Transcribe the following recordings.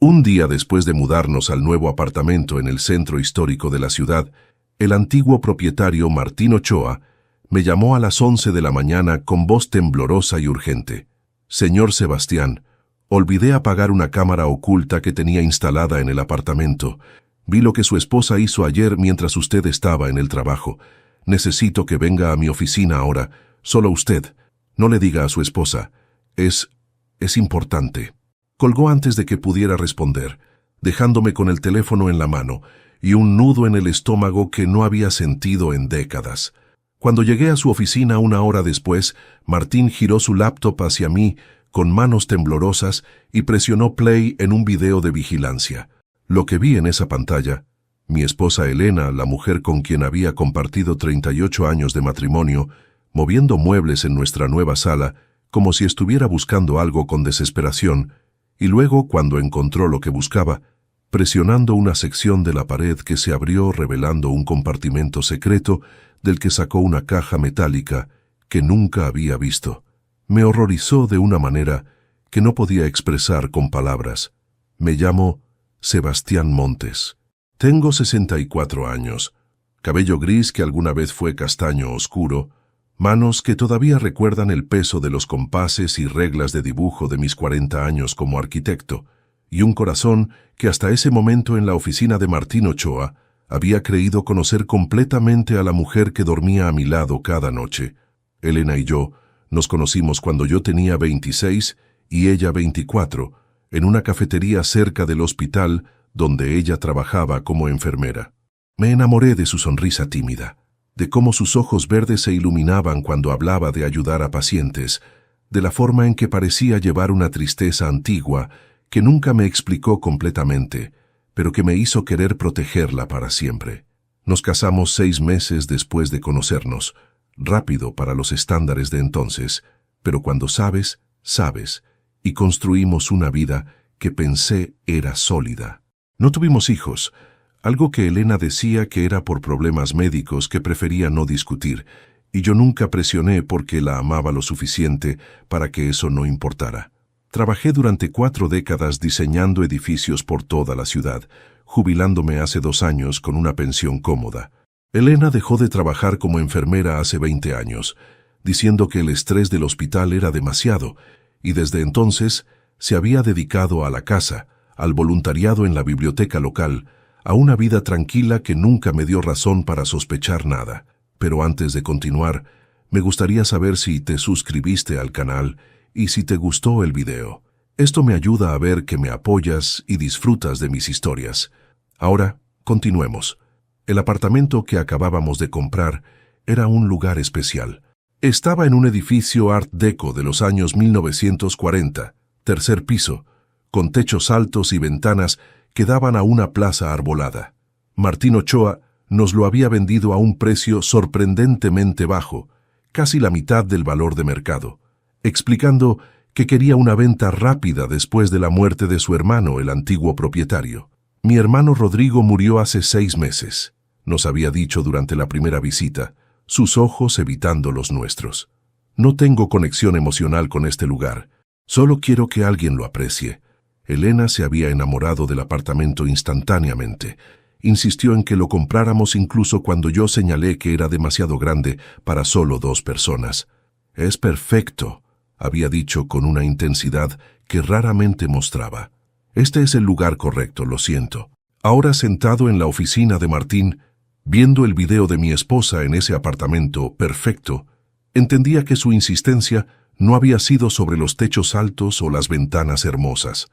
Un día después de mudarnos al nuevo apartamento en el centro histórico de la ciudad, el antiguo propietario Martín Ochoa me llamó a las 11 de la mañana con voz temblorosa y urgente. «Señor Sebastián, olvidé apagar una cámara oculta que tenía instalada en el apartamento. Vi lo que su esposa hizo ayer mientras usted estaba en el trabajo. Necesito que venga a mi oficina ahora. Solo usted. No le diga a su esposa. Es importante». Colgó antes de que pudiera responder, dejándome con el teléfono en la mano y un nudo en el estómago que no había sentido en décadas. Cuando llegué a su oficina una hora después, Martín giró su laptop hacia mí con manos temblorosas y presionó play en un video de vigilancia. Lo que vi en esa pantalla, mi esposa Elena, la mujer con quien había compartido 38 años de matrimonio, moviendo muebles en nuestra nueva sala, como si estuviera buscando algo con desesperación, y luego, cuando encontró lo que buscaba, presionando una sección de la pared que se abrió revelando un compartimento secreto del que sacó una caja metálica que nunca había visto. Me horrorizó de una manera que no podía expresar con palabras. Me llamo Sebastián Montes. Tengo 64 años, cabello gris que alguna vez fue castaño oscuro, manos que todavía recuerdan el peso de los compases y reglas de dibujo de mis 40 años como arquitecto, y un corazón que hasta ese momento en la oficina de Martín Ochoa había creído conocer completamente a la mujer que dormía a mi lado cada noche. Elena y yo nos conocimos cuando yo tenía 26 y ella 24, en una cafetería cerca del hospital donde ella trabajaba como enfermera. Me enamoré de su sonrisa tímida, de cómo sus ojos verdes se iluminaban cuando hablaba de ayudar a pacientes, de la forma en que parecía llevar una tristeza antigua que nunca me explicó completamente, pero que me hizo querer protegerla para siempre. Nos casamos 6 meses después de conocernos, rápido para los estándares de entonces, pero cuando sabes, sabes, y construimos una vida que pensé era sólida. No tuvimos hijos, algo que Elena decía que era por problemas médicos que prefería no discutir, y yo nunca presioné porque la amaba lo suficiente para que eso no importara. Trabajé durante 4 décadas diseñando edificios por toda la ciudad, jubilándome hace 2 años con una pensión cómoda. Elena dejó de trabajar como enfermera hace 20 años, diciendo que el estrés del hospital era demasiado, y desde entonces se había dedicado a la casa, al voluntariado en la biblioteca local, a una vida tranquila que nunca me dio razón para sospechar nada. Pero antes de continuar, me gustaría saber si te suscribiste al canal y si te gustó el video. Esto me ayuda a ver que me apoyas y disfrutas de mis historias. Ahora, continuemos. El apartamento que acabábamos de comprar era un lugar especial. Estaba en un edificio Art Deco de los años 1940, tercer piso, con techos altos y ventanas que daban a una plaza arbolada. Martín Ochoa nos lo había vendido a un precio sorprendentemente bajo, casi la mitad del valor de mercado, explicando que quería una venta rápida después de la muerte de su hermano, el antiguo propietario. Mi hermano Rodrigo murió hace 6 meses, nos había dicho durante la primera visita, sus ojos evitando los nuestros. No tengo conexión emocional con este lugar, solo quiero que alguien lo aprecie. Elena se había enamorado del apartamento instantáneamente. Insistió en que lo compráramos incluso cuando yo señalé que era demasiado grande para solo 2 personas. «Es perfecto», había dicho con una intensidad que raramente mostraba. «Este es el lugar correcto, lo siento». Ahora sentado en la oficina de Martín, viendo el video de mi esposa en ese apartamento perfecto, entendía que su insistencia no había sido sobre los techos altos o las ventanas hermosas.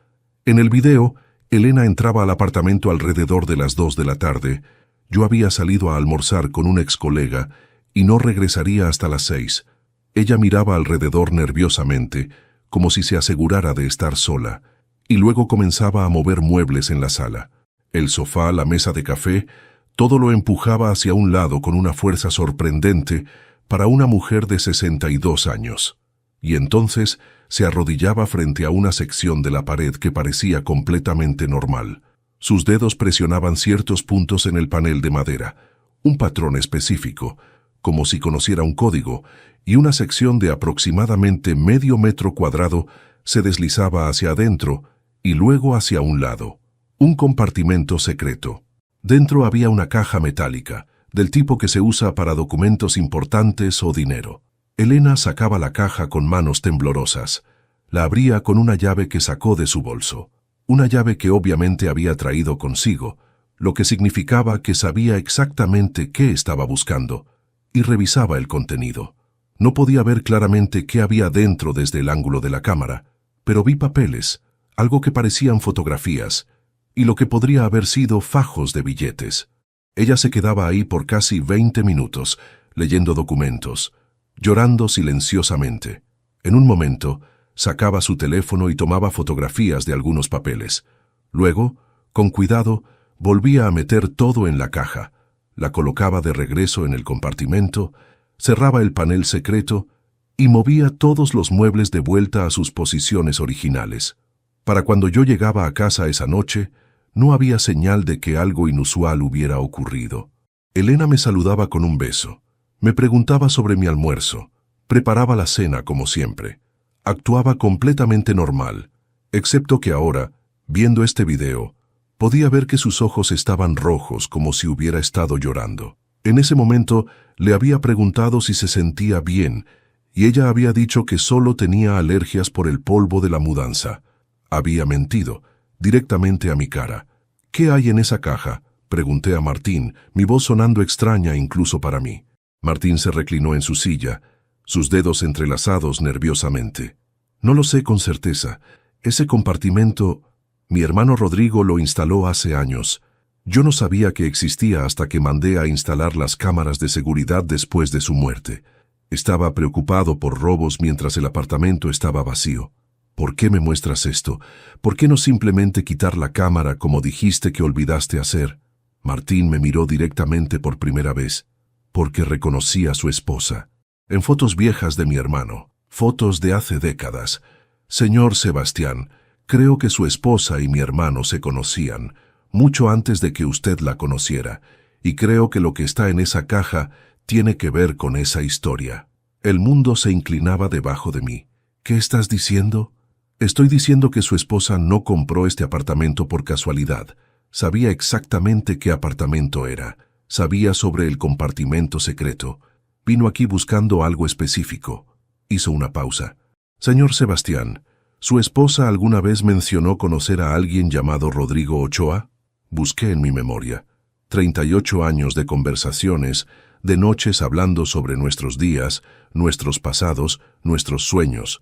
En el video, Elena entraba al apartamento alrededor de las 2 de la tarde. Yo había salido a almorzar con un ex colega y no regresaría hasta las 6. Ella miraba alrededor nerviosamente, como si se asegurara de estar sola, y luego comenzaba a mover muebles en la sala. El sofá, la mesa de café, todo lo empujaba hacia un lado con una fuerza sorprendente para una mujer de 62 años. Y entonces se arrodillaba frente a una sección de la pared que parecía completamente normal. Sus dedos presionaban ciertos puntos en el panel de madera, un patrón específico, como si conociera un código, y una sección de aproximadamente medio metro cuadrado se deslizaba hacia adentro, y luego hacia un lado. Un compartimento secreto. Dentro había una caja metálica, del tipo que se usa para documentos importantes o dinero. Elena sacaba la caja con manos temblorosas. La abría con una llave que sacó de su bolso. Una llave que obviamente había traído consigo, lo que significaba que sabía exactamente qué estaba buscando, y revisaba el contenido. No podía ver claramente qué había dentro desde el ángulo de la cámara, pero vi papeles, algo que parecían fotografías, y lo que podría haber sido fajos de billetes. Ella se quedaba ahí por casi 20 minutos, leyendo documentos, llorando silenciosamente. En un momento, sacaba su teléfono y tomaba fotografías de algunos papeles. Luego, con cuidado, volvía a meter todo en la caja, la colocaba de regreso en el compartimento, cerraba el panel secreto y movía todos los muebles de vuelta a sus posiciones originales. Para cuando yo llegaba a casa esa noche, no había señal de que algo inusual hubiera ocurrido. Elena me saludaba con un beso. Me preguntaba sobre mi almuerzo. Preparaba la cena como siempre. Actuaba completamente normal, excepto que ahora, viendo este video, podía ver que sus ojos estaban rojos como si hubiera estado llorando. En ese momento le había preguntado si se sentía bien, y ella había dicho que solo tenía alergias por el polvo de la mudanza. Había mentido, directamente a mi cara. ¿Qué hay en esa caja?, pregunté a Martín, mi voz sonando extraña incluso para mí. Martín se reclinó en su silla, sus dedos entrelazados nerviosamente. No lo sé con certeza. Ese compartimento, mi hermano Rodrigo lo instaló hace años. Yo no sabía que existía hasta que mandé a instalar las cámaras de seguridad después de su muerte. Estaba preocupado por robos mientras el apartamento estaba vacío. ¿Por qué me muestras esto? ¿Por qué no simplemente quitar la cámara como dijiste que olvidaste hacer? Martín me miró directamente por primera vez, porque reconocí a su esposa. En fotos viejas de mi hermano, fotos de hace décadas. Señor Sebastián, creo que su esposa y mi hermano se conocían, mucho antes de que usted la conociera, y creo que lo que está en esa caja tiene que ver con esa historia. El mundo se inclinaba debajo de mí. ¿Qué estás diciendo? Estoy diciendo que su esposa no compró este apartamento por casualidad. Sabía exactamente qué apartamento era. Sabía sobre el compartimento secreto. Vino aquí buscando algo específico. Hizo una pausa. Señor Sebastián, ¿su esposa alguna vez mencionó conocer a alguien llamado Rodrigo Ochoa? Busqué en mi memoria. 38 años de conversaciones, de noches hablando sobre nuestros días, nuestros pasados, nuestros sueños.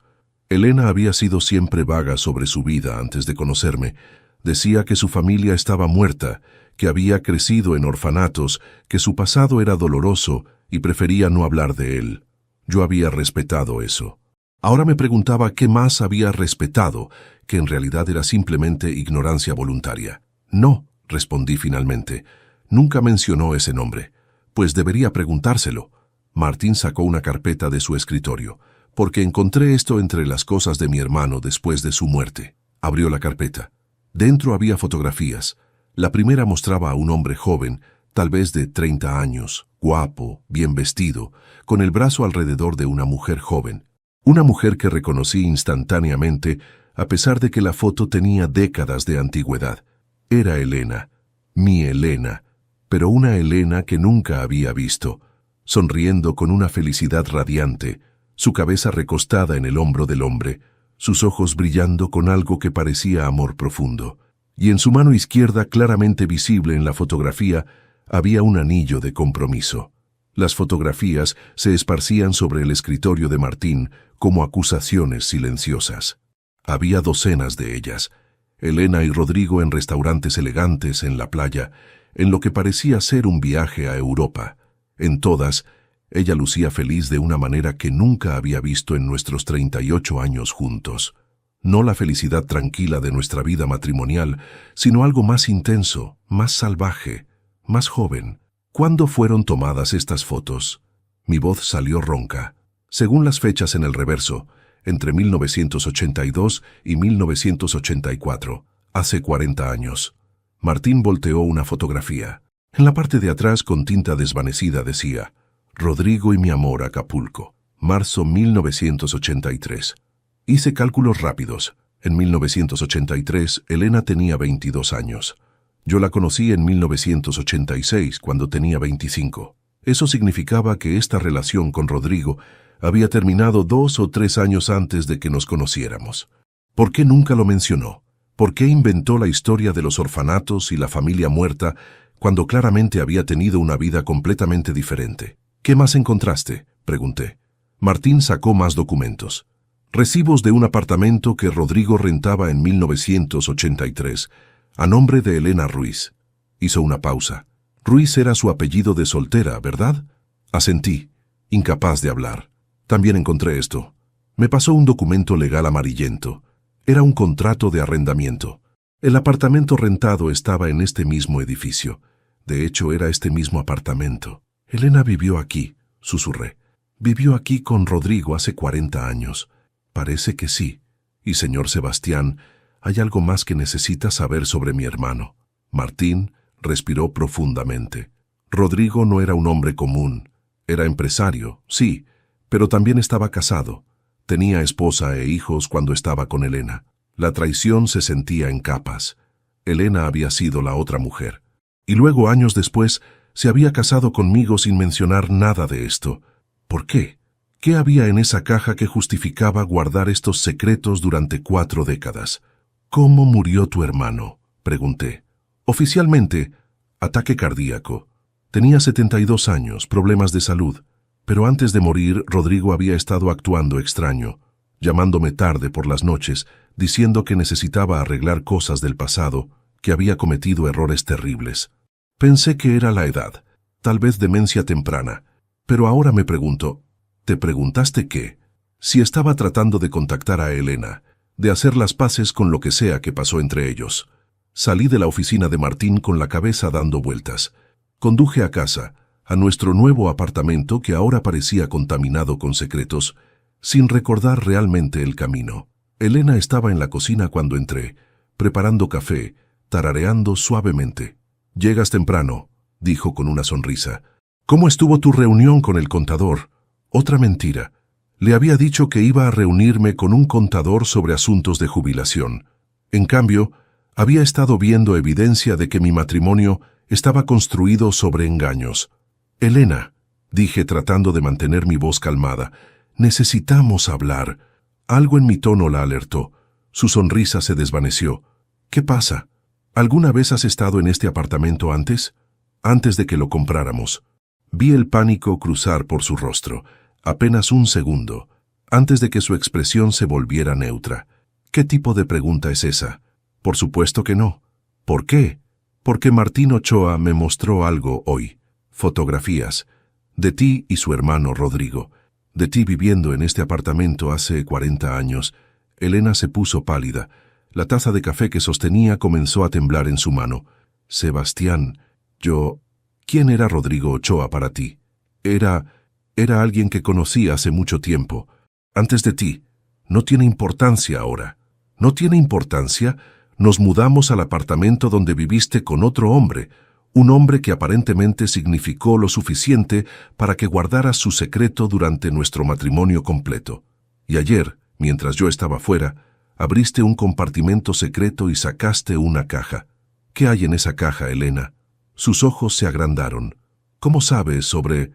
Elena había sido siempre vaga sobre su vida antes de conocerme. Decía que su familia estaba muerta, que había crecido en orfanatos, que su pasado era doloroso y prefería no hablar de él. Yo había respetado eso. Ahora me preguntaba qué más había respetado, que en realidad era simplemente ignorancia voluntaria. No, respondí finalmente. Nunca mencionó ese nombre. Pues debería preguntárselo. Martín sacó una carpeta de su escritorio, porque encontré esto entre las cosas de mi hermano después de su muerte. Abrió la carpeta. Dentro había fotografías. La primera mostraba a un hombre joven, tal vez de 30 años, guapo, bien vestido, con el brazo alrededor de una mujer joven. Una mujer que reconocí instantáneamente, a pesar de que la foto tenía décadas de antigüedad. Era Elena, mi Elena, pero una Elena que nunca había visto, sonriendo con una felicidad radiante, su cabeza recostada en el hombro del hombre, sus ojos brillando con algo que parecía amor profundo. Y en su mano izquierda, claramente visible en la fotografía, había un anillo de compromiso. Las fotografías se esparcían sobre el escritorio de Martín como acusaciones silenciosas. Había docenas de ellas. Elena y Rodrigo en restaurantes elegantes en la playa, en lo que parecía ser un viaje a Europa. En todas, ella lucía feliz de una manera que nunca había visto en nuestros 38 años juntos. No la felicidad tranquila de nuestra vida matrimonial, sino algo más intenso, más salvaje, más joven. ¿Cuándo fueron tomadas estas fotos? Mi voz salió ronca. Según las fechas en el reverso, entre 1982 y 1984, hace 40 años. Martín volteó una fotografía. En la parte de atrás, con tinta desvanecida, decía: Rodrigo y mi amor, Acapulco, marzo 1983. Hice cálculos rápidos. En 1983, Elena tenía 22 años. Yo la conocí en 1986, cuando tenía 25. Eso significaba que esta relación con Rodrigo había terminado 2 o 3 años antes de que nos conociéramos. ¿Por qué nunca lo mencionó? ¿Por qué inventó la historia de los orfanatos y la familia muerta cuando claramente había tenido una vida completamente diferente? ¿Qué más encontraste?, pregunté. Martín sacó más documentos. Recibos de un apartamento que Rodrigo rentaba en 1983, a nombre de Elena Ruiz. Hizo una pausa. Ruiz era su apellido de soltera, ¿verdad? Asentí, incapaz de hablar. También encontré esto. Me pasó un documento legal amarillento. Era un contrato de arrendamiento. El apartamento rentado estaba en este mismo edificio. De hecho, era este mismo apartamento. Elena vivió aquí, susurré. Vivió aquí con Rodrigo hace 40 años. Parece que sí. Y señor Sebastián, hay algo más que necesita saber sobre mi hermano. Martín respiró profundamente. Rodrigo no era un hombre común. Era empresario, sí, pero también estaba casado. Tenía esposa e hijos cuando estaba con Elena. La traición se sentía en capas. Elena había sido la otra mujer. Y luego, años después, se había casado conmigo sin mencionar nada de esto. ¿Por qué? ¿Qué había en esa caja que justificaba guardar estos secretos durante 4 décadas? ¿Cómo murió tu hermano?, pregunté. Oficialmente, ataque cardíaco. Tenía 72 años, problemas de salud. Pero antes de morir, Rodrigo había estado actuando extraño, llamándome tarde por las noches, diciendo que necesitaba arreglar cosas del pasado, que había cometido errores terribles. Pensé que era la edad, tal vez demencia temprana. Pero ahora me pregunto, ¿te preguntaste qué? Si estaba tratando de contactar a Elena, de hacer las paces con lo que sea que pasó entre ellos. Salí de la oficina de Martín con la cabeza dando vueltas. Conduje a casa, a nuestro nuevo apartamento que ahora parecía contaminado con secretos, sin recordar realmente el camino. Elena estaba en la cocina cuando entré, preparando café, tarareando suavemente. «Llegas temprano», dijo con una sonrisa. «¿Cómo estuvo tu reunión con el contador?» Otra mentira. Le había dicho que iba a reunirme con un contador sobre asuntos de jubilación. En cambio, había estado viendo evidencia de que mi matrimonio estaba construido sobre engaños. «Elena», dije tratando de mantener mi voz calmada, «necesitamos hablar». Algo en mi tono la alertó. Su sonrisa se desvaneció. «¿Qué pasa? ¿Alguna vez has estado en este apartamento antes?» «Antes de que lo compráramos». Vi el pánico cruzar por su rostro. Apenas un segundo, antes de que su expresión se volviera neutra. ¿Qué tipo de pregunta es esa? Por supuesto que no. ¿Por qué? Porque Martín Ochoa me mostró algo hoy. Fotografías. De ti y su hermano Rodrigo. De ti viviendo en este apartamento hace 40 años. Elena se puso pálida. La taza de café que sostenía comenzó a temblar en su mano. Sebastián, ¿Quién era Rodrigo Ochoa para ti? Era alguien que conocí hace mucho tiempo. Antes de ti. No tiene importancia ahora. ¿No tiene importancia? Nos mudamos al apartamento donde viviste con otro hombre, un hombre que aparentemente significó lo suficiente para que guardaras su secreto durante nuestro matrimonio completo. Y ayer, mientras yo estaba fuera, abriste un compartimento secreto y sacaste una caja. ¿Qué hay en esa caja, Elena? Sus ojos se agrandaron. ¿Cómo sabes sobre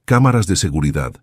cámaras de seguridad?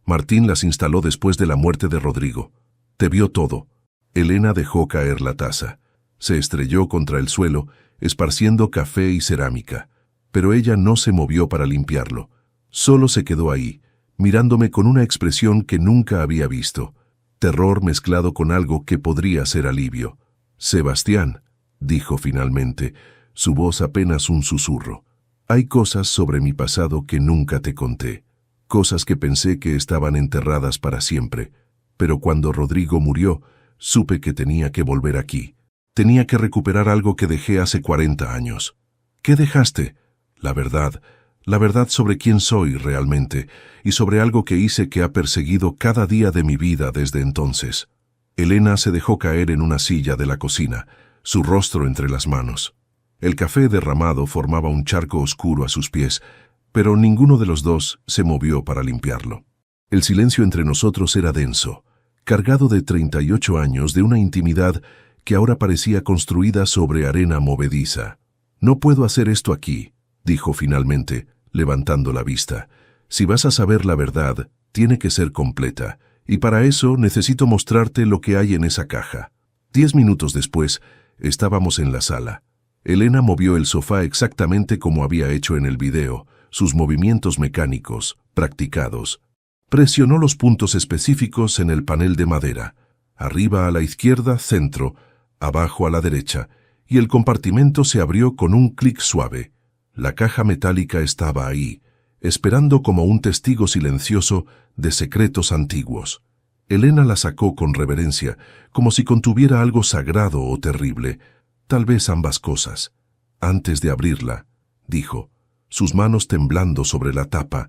Martín las instaló después de la muerte de Rodrigo. Te vio todo. Elena dejó caer la taza. Se estrelló contra el suelo, esparciendo café y cerámica. Pero ella no se movió para limpiarlo. Solo se quedó ahí, mirándome con una expresión que nunca había visto. Terror mezclado con algo que podría ser alivio. «Sebastián», dijo finalmente, su voz apenas un susurro. «Hay cosas sobre mi pasado que nunca te conté. Cosas que pensé que estaban enterradas para siempre. Pero cuando Rodrigo murió, supe que tenía que volver aquí. Tenía que recuperar algo que dejé hace 40 años. ¿Qué dejaste? La verdad sobre quién soy realmente, y sobre algo que hice que ha perseguido cada día de mi vida desde entonces». Elena se dejó caer en una silla de la cocina, su rostro entre las manos. El café derramado formaba un charco oscuro a sus pies, pero ninguno de los dos se movió para limpiarlo. El silencio entre nosotros era denso, cargado de 38 años de una intimidad que ahora parecía construida sobre arena movediza. «No puedo hacer esto aquí», dijo finalmente, levantando la vista. «Si vas a saber la verdad, tiene que ser completa, y para eso necesito mostrarte lo que hay en esa caja». 10 minutos después, estábamos en la sala. Elena movió el sofá exactamente como había hecho en el video, sus movimientos mecánicos, practicados. Presionó los puntos específicos en el panel de madera, arriba a la izquierda, centro, abajo a la derecha, y el compartimento se abrió con un clic suave. La caja metálica estaba ahí, esperando como un testigo silencioso de secretos antiguos. Elena la sacó con reverencia, como si contuviera algo sagrado o terrible, tal vez ambas cosas. Antes de abrirla, dijo, sus manos temblando sobre la tapa,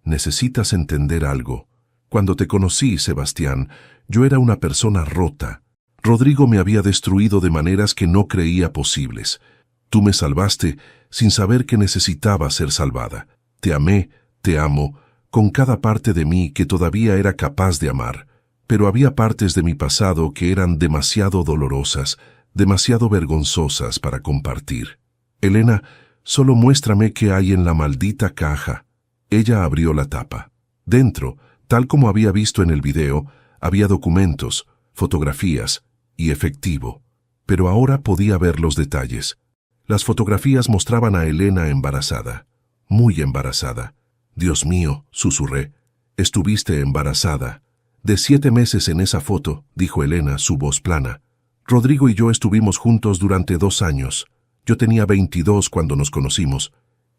«Necesitas entender algo. Cuando te conocí, Sebastián, yo era una persona rota. Rodrigo me había destruido de maneras que no creía posibles. Tú me salvaste sin saber que necesitaba ser salvada. Te amé, te amo, con cada parte de mí que todavía era capaz de amar. Pero había partes de mi pasado que eran demasiado dolorosas, demasiado vergonzosas para compartir. Elena, solo muéstrame qué hay en la maldita caja». Ella abrió la tapa. Dentro, tal como había visto en el video, había documentos, fotografías y efectivo. Pero ahora podía ver los detalles. Las fotografías mostraban a Elena embarazada, muy embarazada. «Dios mío», susurré, «estuviste embarazada». «De 7 meses en esa foto», dijo Elena, su voz plana. «Rodrigo y yo estuvimos juntos durante 2 años. Yo tenía 22 cuando nos conocimos.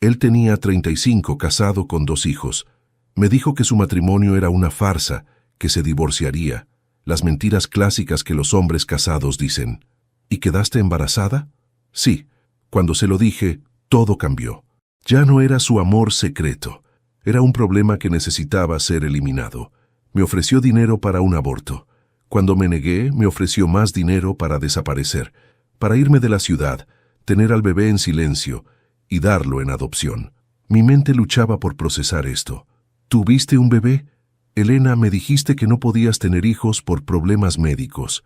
Él tenía 35, casado con 2 hijos. Me dijo que su matrimonio era una farsa, que se divorciaría. Las mentiras clásicas que los hombres casados dicen. ¿Y quedaste embarazada?» «Sí». Cuando se lo dije, todo cambió. Ya no era su amor secreto. Era un problema que necesitaba ser eliminado. Me ofreció dinero para un aborto. Cuando me negué, me ofreció más dinero para desaparecer, para irme de la ciudad, tener al bebé en silencio y darlo en adopción. Mi mente luchaba por procesar esto. «¿Tuviste un bebé? Elena, me dijiste que no podías tener hijos por problemas médicos».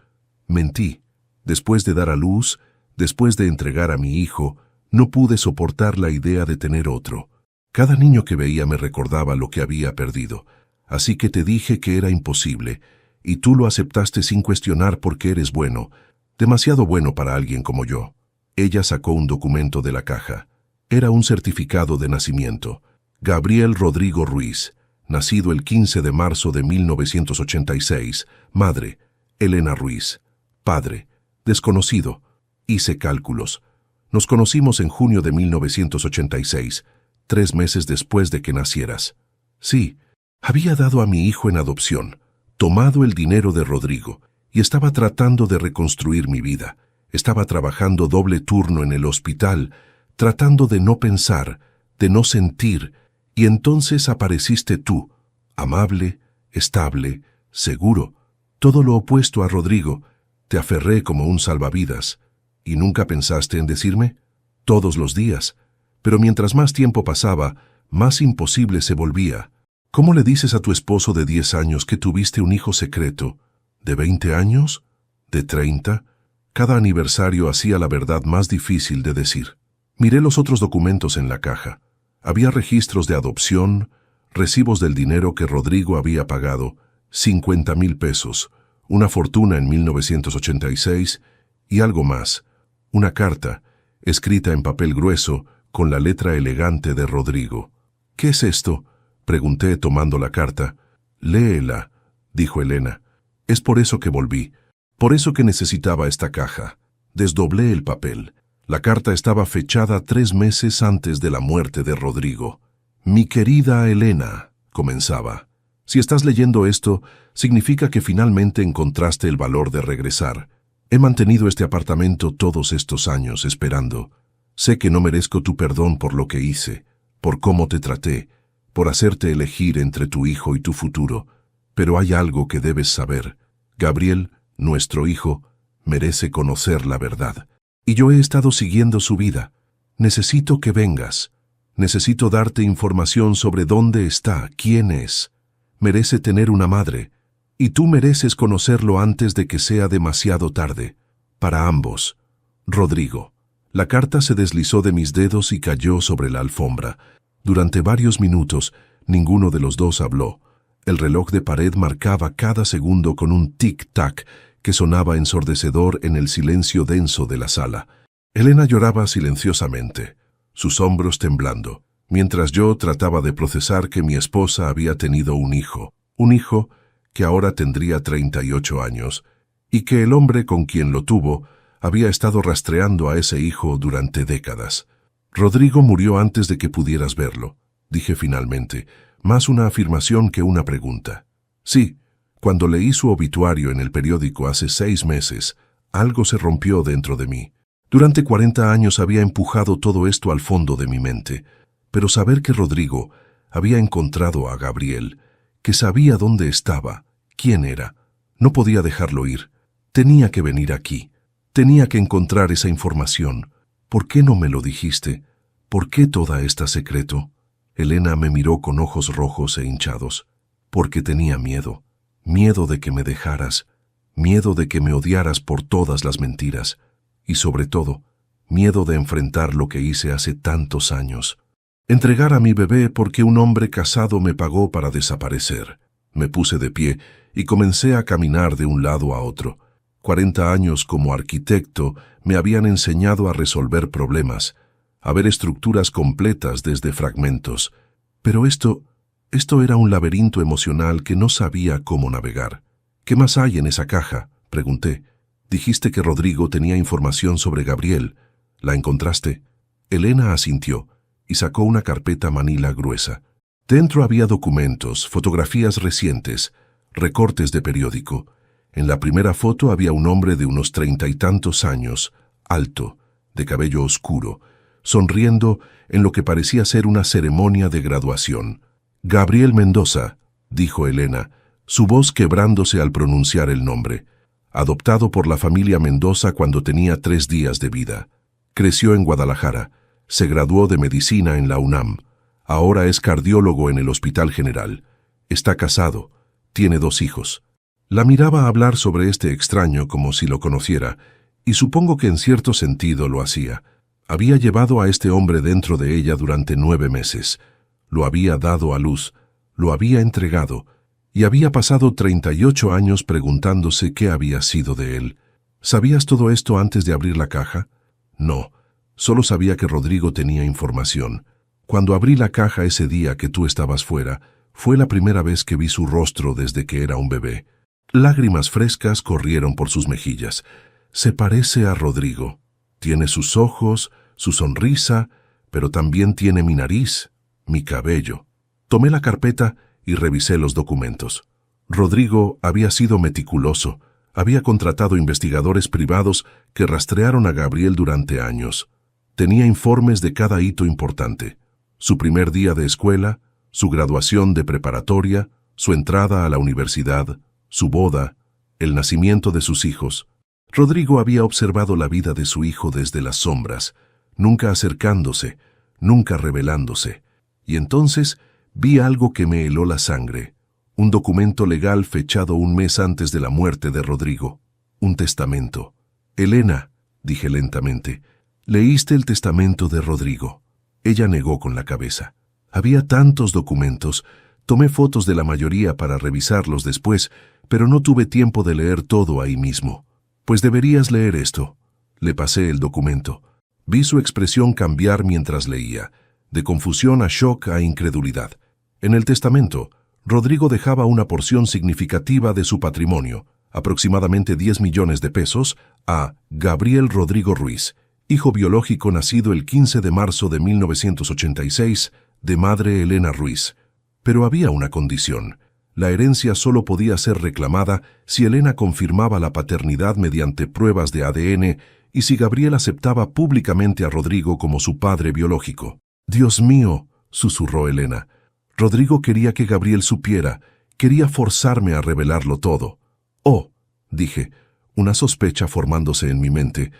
Mentí. Después de dar a luz, después de entregar a mi hijo, no pude soportar la idea de tener otro. Cada niño que veía me recordaba lo que había perdido. Así que te dije que era imposible, y tú lo aceptaste sin cuestionar porque eres bueno, demasiado bueno para alguien como yo. Ella sacó un documento de la caja. Era un certificado de nacimiento. Gabriel Rodrigo Ruiz, nacido el 15 de marzo de 1986. Madre, Elena Ruiz. Padre, desconocido. Hice cálculos. Nos conocimos en junio de 1986, 3 meses después de que nacieras. Sí, había dado a mi hijo en adopción, tomado el dinero de Rodrigo, y estaba tratando de reconstruir mi vida. Estaba trabajando doble turno en el hospital, tratando de no pensar, de no sentir, y entonces apareciste tú, amable, estable, seguro, todo lo opuesto a Rodrigo. Te aferré como un salvavidas. ¿Y nunca pensaste en decirme? Todos los días. Pero mientras más tiempo pasaba, más imposible se volvía. ¿Cómo le dices a tu esposo de 10 años que tuviste un hijo secreto? ¿De 20 años? ¿De 30? Cada aniversario hacía la verdad más difícil de decir. Miré los otros documentos en la caja. Había registros de adopción, recibos del dinero que Rodrigo había pagado, 50,000 pesos, una fortuna en 1986 y algo más, una carta, escrita en papel grueso, con la letra elegante de Rodrigo. «¿Qué es esto?», pregunté tomando la carta. «Léela», dijo Elena. «Es por eso que volví, por eso que necesitaba esta caja». Desdoblé el papel. La carta estaba fechada 3 meses antes de la muerte de Rodrigo. «Mi querida Elena», comenzaba, «si estás leyendo esto, significa que finalmente encontraste el valor de regresar. He mantenido este apartamento todos estos años esperando. Sé que no merezco tu perdón por lo que hice, por cómo te traté, por hacerte elegir entre tu hijo y tu futuro. Pero hay algo que debes saber. Gabriel, nuestro hijo, merece conocer la verdad. Y yo he estado siguiendo su vida. Necesito que vengas. Necesito darte información sobre dónde está, quién es. Merece tener una madre. Y tú mereces conocerlo antes de que sea demasiado tarde. Para ambos. Rodrigo. La carta se deslizó de mis dedos y cayó sobre la alfombra. Durante varios minutos, ninguno de los dos habló. El reloj de pared marcaba cada segundo con un tic-tac que sonaba ensordecedor en el silencio denso de la sala. Elena lloraba silenciosamente, sus hombros temblando, mientras yo trataba de procesar que mi esposa había tenido un hijo que ahora tendría 38 años, y que el hombre con quien lo tuvo había estado rastreando a ese hijo durante décadas. Rodrigo murió antes de que pudieras verlo, dije finalmente, más una afirmación que una pregunta. Sí, cuando leí su obituario en el periódico hace 6 meses, algo se rompió dentro de mí. Durante 40 años había empujado todo esto al fondo de mi mente, pero saber que Rodrigo había encontrado a Gabriel, que sabía dónde estaba, quién era, no podía dejarlo ir. Tenía que venir aquí, tenía que encontrar esa información. ¿Por qué no me lo dijiste? ¿Por qué toda esta secreto? Elena me miró con ojos rojos e hinchados. Porque tenía miedo. Miedo de que me dejaras, miedo de que me odiaras por todas las mentiras, y sobre todo, miedo de enfrentar lo que hice hace tantos años. Entregar a mi bebé porque un hombre casado me pagó para desaparecer. Me puse de pie y comencé a caminar de un lado a otro. 40 años como arquitecto me habían enseñado a resolver problemas, a ver estructuras completas desde fragmentos. Pero esto era un laberinto emocional que no sabía cómo navegar. ¿Qué más hay en esa caja?, pregunté. Dijiste que Rodrigo tenía información sobre Gabriel. ¿La encontraste? Elena asintió y sacó una carpeta manila gruesa. Dentro había documentos, fotografías recientes, recortes de periódico. En la primera foto había un hombre de unos 30 y tantos años, alto, de cabello oscuro, sonriendo en lo que parecía ser una ceremonia de graduación. Gabriel Mendoza, dijo Elena, su voz quebrándose al pronunciar el nombre. Adoptado por la familia Mendoza cuando tenía 3 días de vida. Creció en Guadalajara, se graduó de medicina en la UNAM. Ahora es cardiólogo en el Hospital General. Está casado, tiene 2 hijos. La miraba hablar sobre este extraño como si lo conociera, y supongo que en cierto sentido lo hacía. Había llevado a este hombre dentro de ella durante 9 meses. Lo había dado a luz, lo había entregado, y había pasado 38 años preguntándose qué había sido de él. ¿Sabías todo esto antes de abrir la caja? No, solo sabía que Rodrigo tenía información. Cuando abrí la caja ese día que tú estabas fuera, fue la primera vez que vi su rostro desde que era un bebé. Lágrimas frescas corrieron por sus mejillas. Se parece a Rodrigo. Tiene sus ojos, su sonrisa, pero también tiene mi nariz, mi cabello. Tomé la carpeta y revisé los documentos. Rodrigo había sido meticuloso. Había contratado investigadores privados que rastrearon a Gabriel durante años. Tenía informes de cada hito importante. Su primer día de escuela, su graduación de preparatoria, su entrada a la universidad, su boda, el nacimiento de sus hijos. Rodrigo había observado la vida de su hijo desde las sombras, nunca acercándose, nunca revelándose. Y entonces vi algo que me heló la sangre. Un documento legal fechado 1 mes antes de la muerte de Rodrigo. Un testamento. Elena, dije lentamente, ¿leíste el testamento de Rodrigo? Ella negó con la cabeza. Había tantos documentos. Tomé fotos de la mayoría para revisarlos después, pero no tuve tiempo de leer todo ahí mismo. Pues deberías leer esto. Le pasé el documento. Vi su expresión cambiar mientras leía, de confusión a shock a incredulidad. En el testamento, Rodrigo dejaba una porción significativa de su patrimonio, aproximadamente 10 millones de pesos, a Gabriel Rodrigo Ruiz, hijo biológico nacido el 15 de marzo de 1986, de madre Elena Ruiz. Pero había una condición. La herencia solo podía ser reclamada si Elena confirmaba la paternidad mediante pruebas de ADN y si Gabriel aceptaba públicamente a Rodrigo como su padre biológico. «Dios mío», susurró Elena. Rodrigo quería que Gabriel supiera, quería forzarme a revelarlo todo. «Oh», dije, una sospecha formándose en mi mente.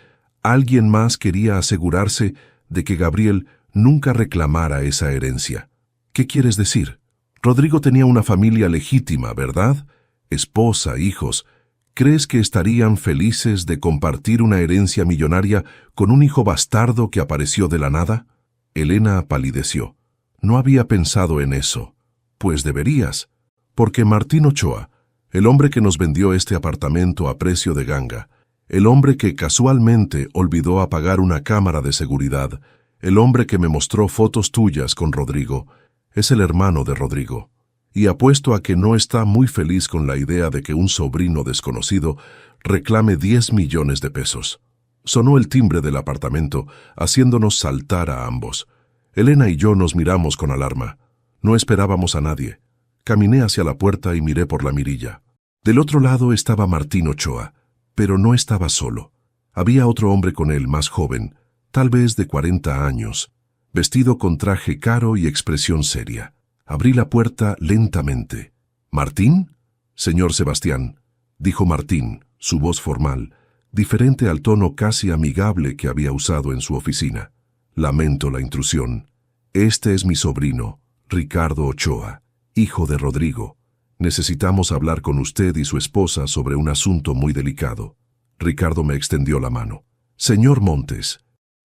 Alguien más quería asegurarse de que Gabriel nunca reclamara esa herencia. «¿Qué quieres decir?» Rodrigo tenía una familia legítima, ¿verdad? esposa, hijos, ¿crees que estarían felices de compartir una herencia millonaria con un hijo bastardo que apareció de la nada? Elena palideció. No había pensado en eso. Pues deberías. Porque Martín Ochoa, el hombre que nos vendió este apartamento a precio de ganga, el hombre que casualmente olvidó apagar una cámara de seguridad, el hombre que me mostró fotos tuyas con Rodrigo, es el hermano de Rodrigo. Y apuesto a que no está muy feliz con la idea de que un sobrino desconocido reclame 10 millones de pesos. Sonó el timbre del apartamento, haciéndonos saltar a ambos. Elena y yo nos miramos con alarma. No esperábamos a nadie. Caminé hacia la puerta y miré por la mirilla. Del otro lado estaba Martín Ochoa, pero no estaba solo. Había otro hombre con él, más joven, tal vez de 40 años, vestido con traje caro y expresión seria. Abrí la puerta lentamente. ¿Martín? Señor Sebastián, dijo Martín, su voz formal, diferente al tono casi amigable que había usado en su oficina. Lamento la intrusión. Este es mi sobrino, Ricardo Ochoa, hijo de Rodrigo. Necesitamos hablar con usted y su esposa sobre un asunto muy delicado. Ricardo me extendió la mano. Señor Montes,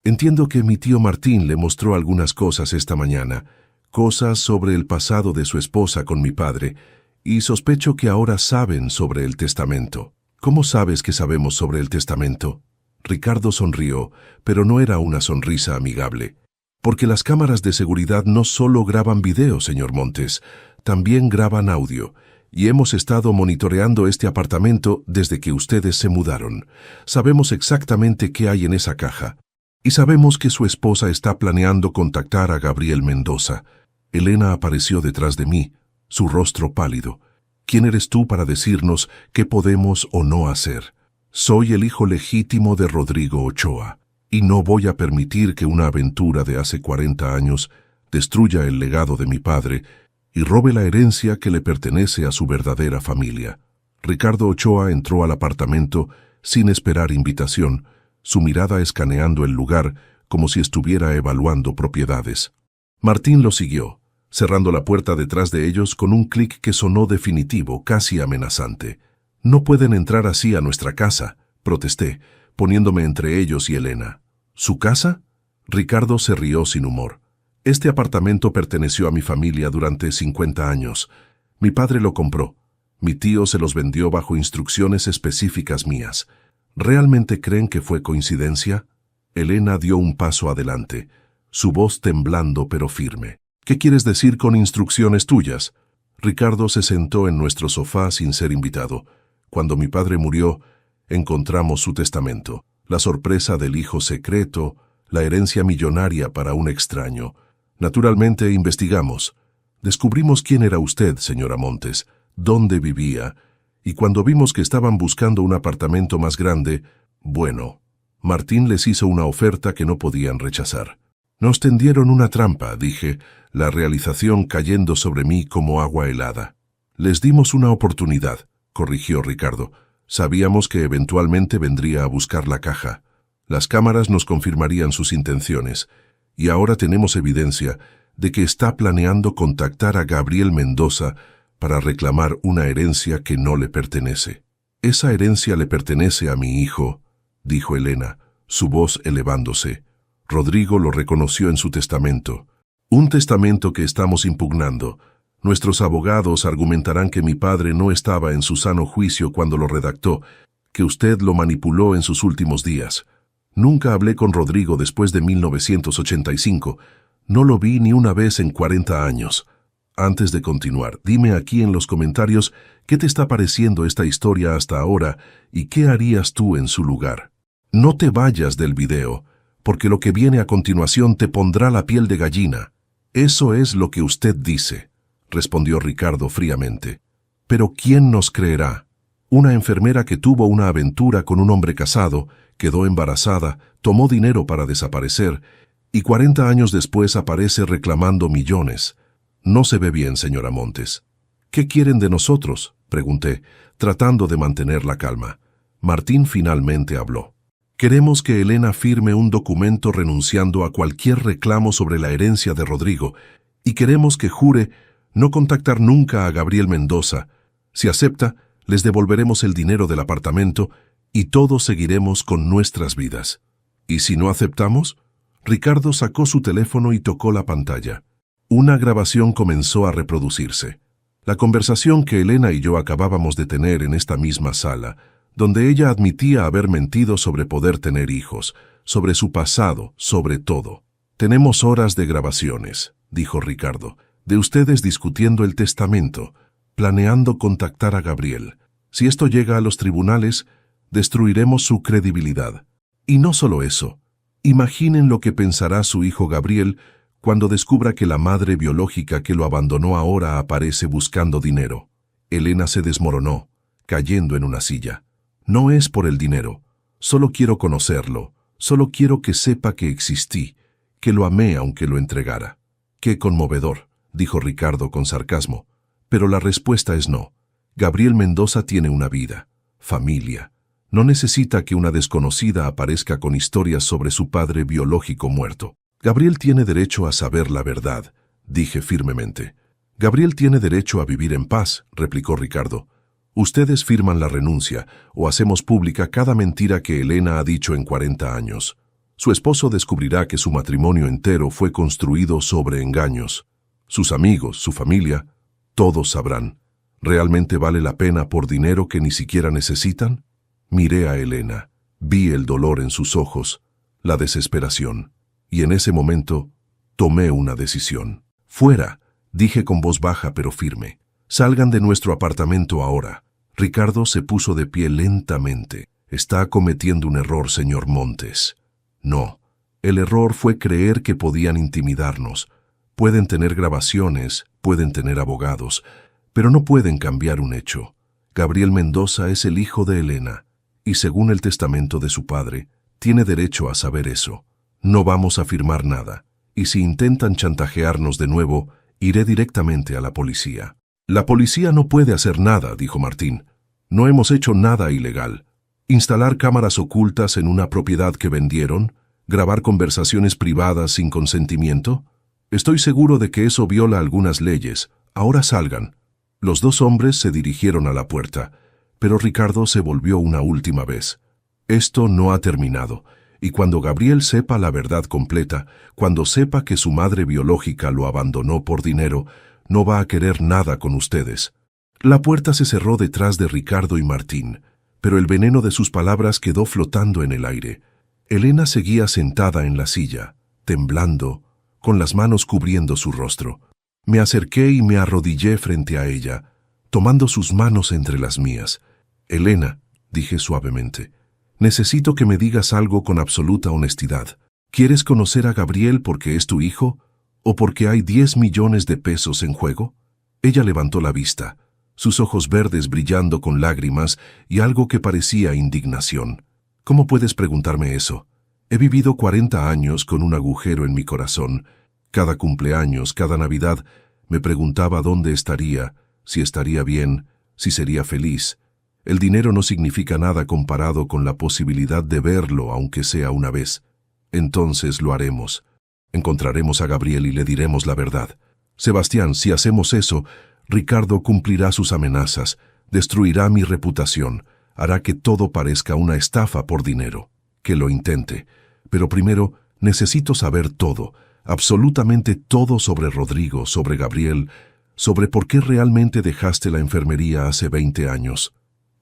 entiendo que mi tío Martín le mostró algunas cosas esta mañana, cosas sobre el pasado de su esposa con mi padre, y sospecho que ahora saben sobre el testamento. ¿Cómo sabes que sabemos sobre el testamento? Ricardo sonrió, pero no era una sonrisa amigable. Porque las cámaras de seguridad no solo graban video, señor Montes, también graban audio, y hemos estado monitoreando este apartamento desde que ustedes se mudaron. Sabemos exactamente qué hay en esa caja, y sabemos que su esposa está planeando contactar a Gabriel Mendoza. Elena apareció detrás de mí, su rostro pálido. ¿Quién eres tú para decirnos qué podemos o no hacer? Soy el hijo legítimo de Rodrigo Ochoa, y no voy a permitir que una aventura de hace 40 años destruya el legado de mi padre y robe la herencia que le pertenece a su verdadera familia. Ricardo Ochoa entró al apartamento sin esperar invitación, su mirada escaneando el lugar como si estuviera evaluando propiedades. Martín lo siguió, cerrando la puerta detrás de ellos con un clic que sonó definitivo, casi amenazante. «No pueden entrar así a nuestra casa», protesté, poniéndome entre ellos y Elena. «¿Su casa?» Ricardo se rió sin humor. «Este apartamento perteneció a mi familia durante 50 años. Mi padre lo compró. Mi tío se los vendió bajo instrucciones específicas mías. ¿Realmente creen que fue coincidencia?» Elena dio un paso adelante, su voz temblando pero firme. «¿Qué quieres decir con instrucciones tuyas?» Ricardo se sentó en nuestro sofá sin ser invitado. Cuando mi padre murió, encontramos su testamento, la sorpresa del hijo secreto, la herencia millonaria para un extraño. Naturalmente investigamos. Descubrimos quién era usted, señora Montes, dónde vivía, y cuando vimos que estaban buscando un apartamento más grande, bueno, Martín les hizo una oferta que no podían rechazar. «Nos tendieron una trampa», dije, la realización cayendo sobre mí como agua helada. «Les dimos una oportunidad», corrigió Ricardo. «Sabíamos que eventualmente vendría a buscar la caja. Las cámaras nos confirmarían sus intenciones, y ahora tenemos evidencia de que está planeando contactar a Gabriel Mendoza para reclamar una herencia que no le pertenece». «Esa herencia le pertenece a mi hijo», dijo Elena, su voz elevándose. «Rodrigo lo reconoció en su testamento. Un testamento que estamos impugnando. Nuestros abogados argumentarán que mi padre no estaba en su sano juicio cuando lo redactó, que usted lo manipuló en sus últimos días. Nunca hablé con Rodrigo después de 1985. No lo vi ni una vez en 40 años. Antes de continuar, dime aquí en los comentarios qué te está pareciendo esta historia hasta ahora y qué harías tú en su lugar. No te vayas del video, porque lo que viene a continuación te pondrá la piel de gallina». «Eso es lo que usted dice», respondió Ricardo fríamente. «Pero ¿quién nos creerá? Una enfermera que tuvo una aventura con un hombre casado, quedó embarazada, tomó dinero para desaparecer, y 40 años después aparece reclamando millones. No se ve bien, señora Montes». «¿Qué quieren de nosotros?», pregunté, tratando de mantener la calma. Martín finalmente habló. «Queremos que Elena firme un documento renunciando a cualquier reclamo sobre la herencia de Rodrigo, y queremos que jure no contactar nunca a Gabriel Mendoza. Si acepta, Les devolveremos el dinero del apartamento y todos seguiremos con nuestras vidas. ¿Y si no aceptamos? Ricardo sacó su teléfono y tocó la pantalla. Una grabación comenzó a reproducirse. La conversación que Elena y yo acabábamos de tener en esta misma sala, donde ella admitía haber mentido sobre poder tener hijos, sobre su pasado, sobre todo. «Tenemos horas de grabaciones», dijo Ricardo, «de ustedes discutiendo el testamento, planeando contactar a Gabriel. Si esto llega a los tribunales, destruiremos su credibilidad. Y no solo eso. Imaginen lo que pensará su hijo Gabriel cuando descubra que la madre biológica que lo abandonó ahora aparece buscando dinero». Elena se desmoronó, cayendo en una silla. «No es por el dinero. Solo quiero conocerlo. Solo quiero que sepa que existí, que lo amé aunque lo entregara». «Qué conmovedor», dijo Ricardo con sarcasmo. Pero la respuesta es no. Gabriel Mendoza tiene una vida, familia. No necesita que una desconocida aparezca con historias sobre su padre biológico muerto. «Gabriel tiene derecho a saber la verdad», dije firmemente. «Gabriel tiene derecho a vivir en paz», replicó Ricardo. «Ustedes firman la renuncia o hacemos pública cada mentira que Elena ha dicho en 40 años. Su esposo descubrirá que su matrimonio entero fue construido sobre engaños. Sus amigos, su familia, todos sabrán. ¿Realmente vale la pena por dinero que ni siquiera necesitan?» Miré a Elena, vi el dolor en sus ojos, la desesperación, y en ese momento tomé una decisión. «Fuera», dije con voz baja pero firme. «Salgan de nuestro apartamento ahora». Ricardo se puso de pie lentamente. «Está cometiendo un error, señor Montes». «No, el error fue creer que podían intimidarnos. Pueden tener grabaciones, pueden tener abogados, pero no pueden cambiar un hecho. Gabriel Mendoza es el hijo de Elena, y según el testamento de su padre, tiene derecho a saber eso. No vamos a firmar nada, y si intentan chantajearnos de nuevo, iré directamente a la policía». «La policía no puede hacer nada», dijo Martín. «No hemos hecho nada ilegal. Instalar cámaras ocultas en una propiedad que vendieron, grabar conversaciones privadas sin consentimiento. Estoy seguro de que eso viola algunas leyes. Ahora salgan». Los dos hombres se dirigieron a la puerta, pero Ricardo se volvió una última vez. «Esto no ha terminado, y cuando Gabriel sepa la verdad completa, cuando sepa que su madre biológica lo abandonó por dinero, no va a querer nada con ustedes». La puerta se cerró detrás de Ricardo y Martín, pero el veneno de sus palabras quedó flotando en el aire. Elena seguía sentada en la silla, temblando, con las manos cubriendo su rostro. Me acerqué y me arrodillé frente a ella, tomando sus manos entre las mías. «Elena», dije suavemente, «necesito que me digas algo con absoluta honestidad. ¿Quieres conocer a Gabriel porque es tu hijo o porque hay 10 millones de pesos en juego?» Ella levantó la vista, sus ojos verdes brillando con lágrimas y algo que parecía indignación. «¿Cómo puedes preguntarme eso? He vivido 40 años con un agujero en mi corazón. Cada cumpleaños, cada Navidad, me preguntaba dónde estaría, si estaría bien, si sería feliz. El dinero no significa nada comparado con la posibilidad de verlo, aunque sea una vez. Entonces lo haremos. Encontraremos a Gabriel y le diremos la verdad. Sebastián, si hacemos eso, Ricardo cumplirá sus amenazas, destruirá mi reputación, hará que todo parezca una estafa por dinero. Que lo intente. Pero primero necesito saber todo, absolutamente todo sobre Rodrigo, sobre Gabriel, sobre por qué realmente dejaste la enfermería hace 20 años.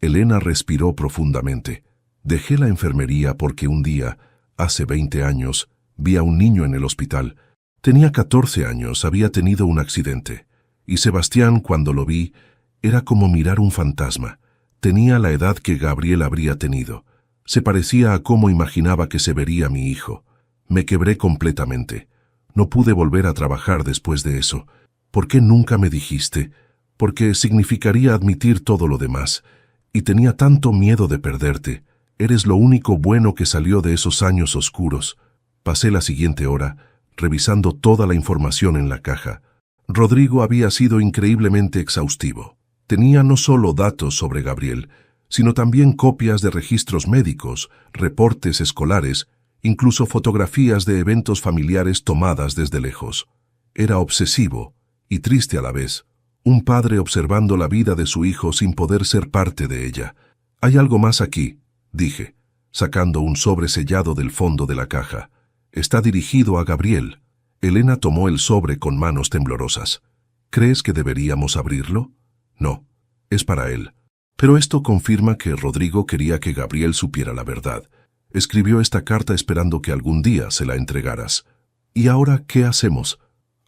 Elena respiró profundamente. Dejé la enfermería porque un día, hace 20 años, vi a un niño en el hospital. Tenía 14 años, había tenido un accidente. Y Sebastián, cuando lo vi, era como mirar un fantasma. Tenía la edad que Gabriel habría tenido. Se parecía a cómo imaginaba que se vería mi hijo. Me quebré completamente. No pude volver a trabajar después de eso. ¿Por qué nunca me dijiste? Porque significaría admitir todo lo demás. Y tenía tanto miedo de perderte. Eres lo único bueno que salió de esos años oscuros. Pasé la siguiente hora, revisando toda la información en la caja. Rodrigo había sido increíblemente exhaustivo. Tenía no solo datos sobre Gabriel, sino también copias de registros médicos, reportes escolares, incluso fotografías de eventos familiares tomadas desde lejos. Era obsesivo y triste a la vez, Un padre observando la vida de su hijo sin poder ser parte de ella. «Hay algo más aquí», dije, sacando un sobre sellado del fondo de la caja. «Está dirigido a Gabriel». Elena tomó el sobre con manos temblorosas. «¿Crees que deberíamos abrirlo?» «No, es para él». Pero esto confirma que Rodrigo quería que Gabriel supiera la verdad. Escribió esta carta esperando que algún día se la entregaras. «¿Y ahora qué hacemos?»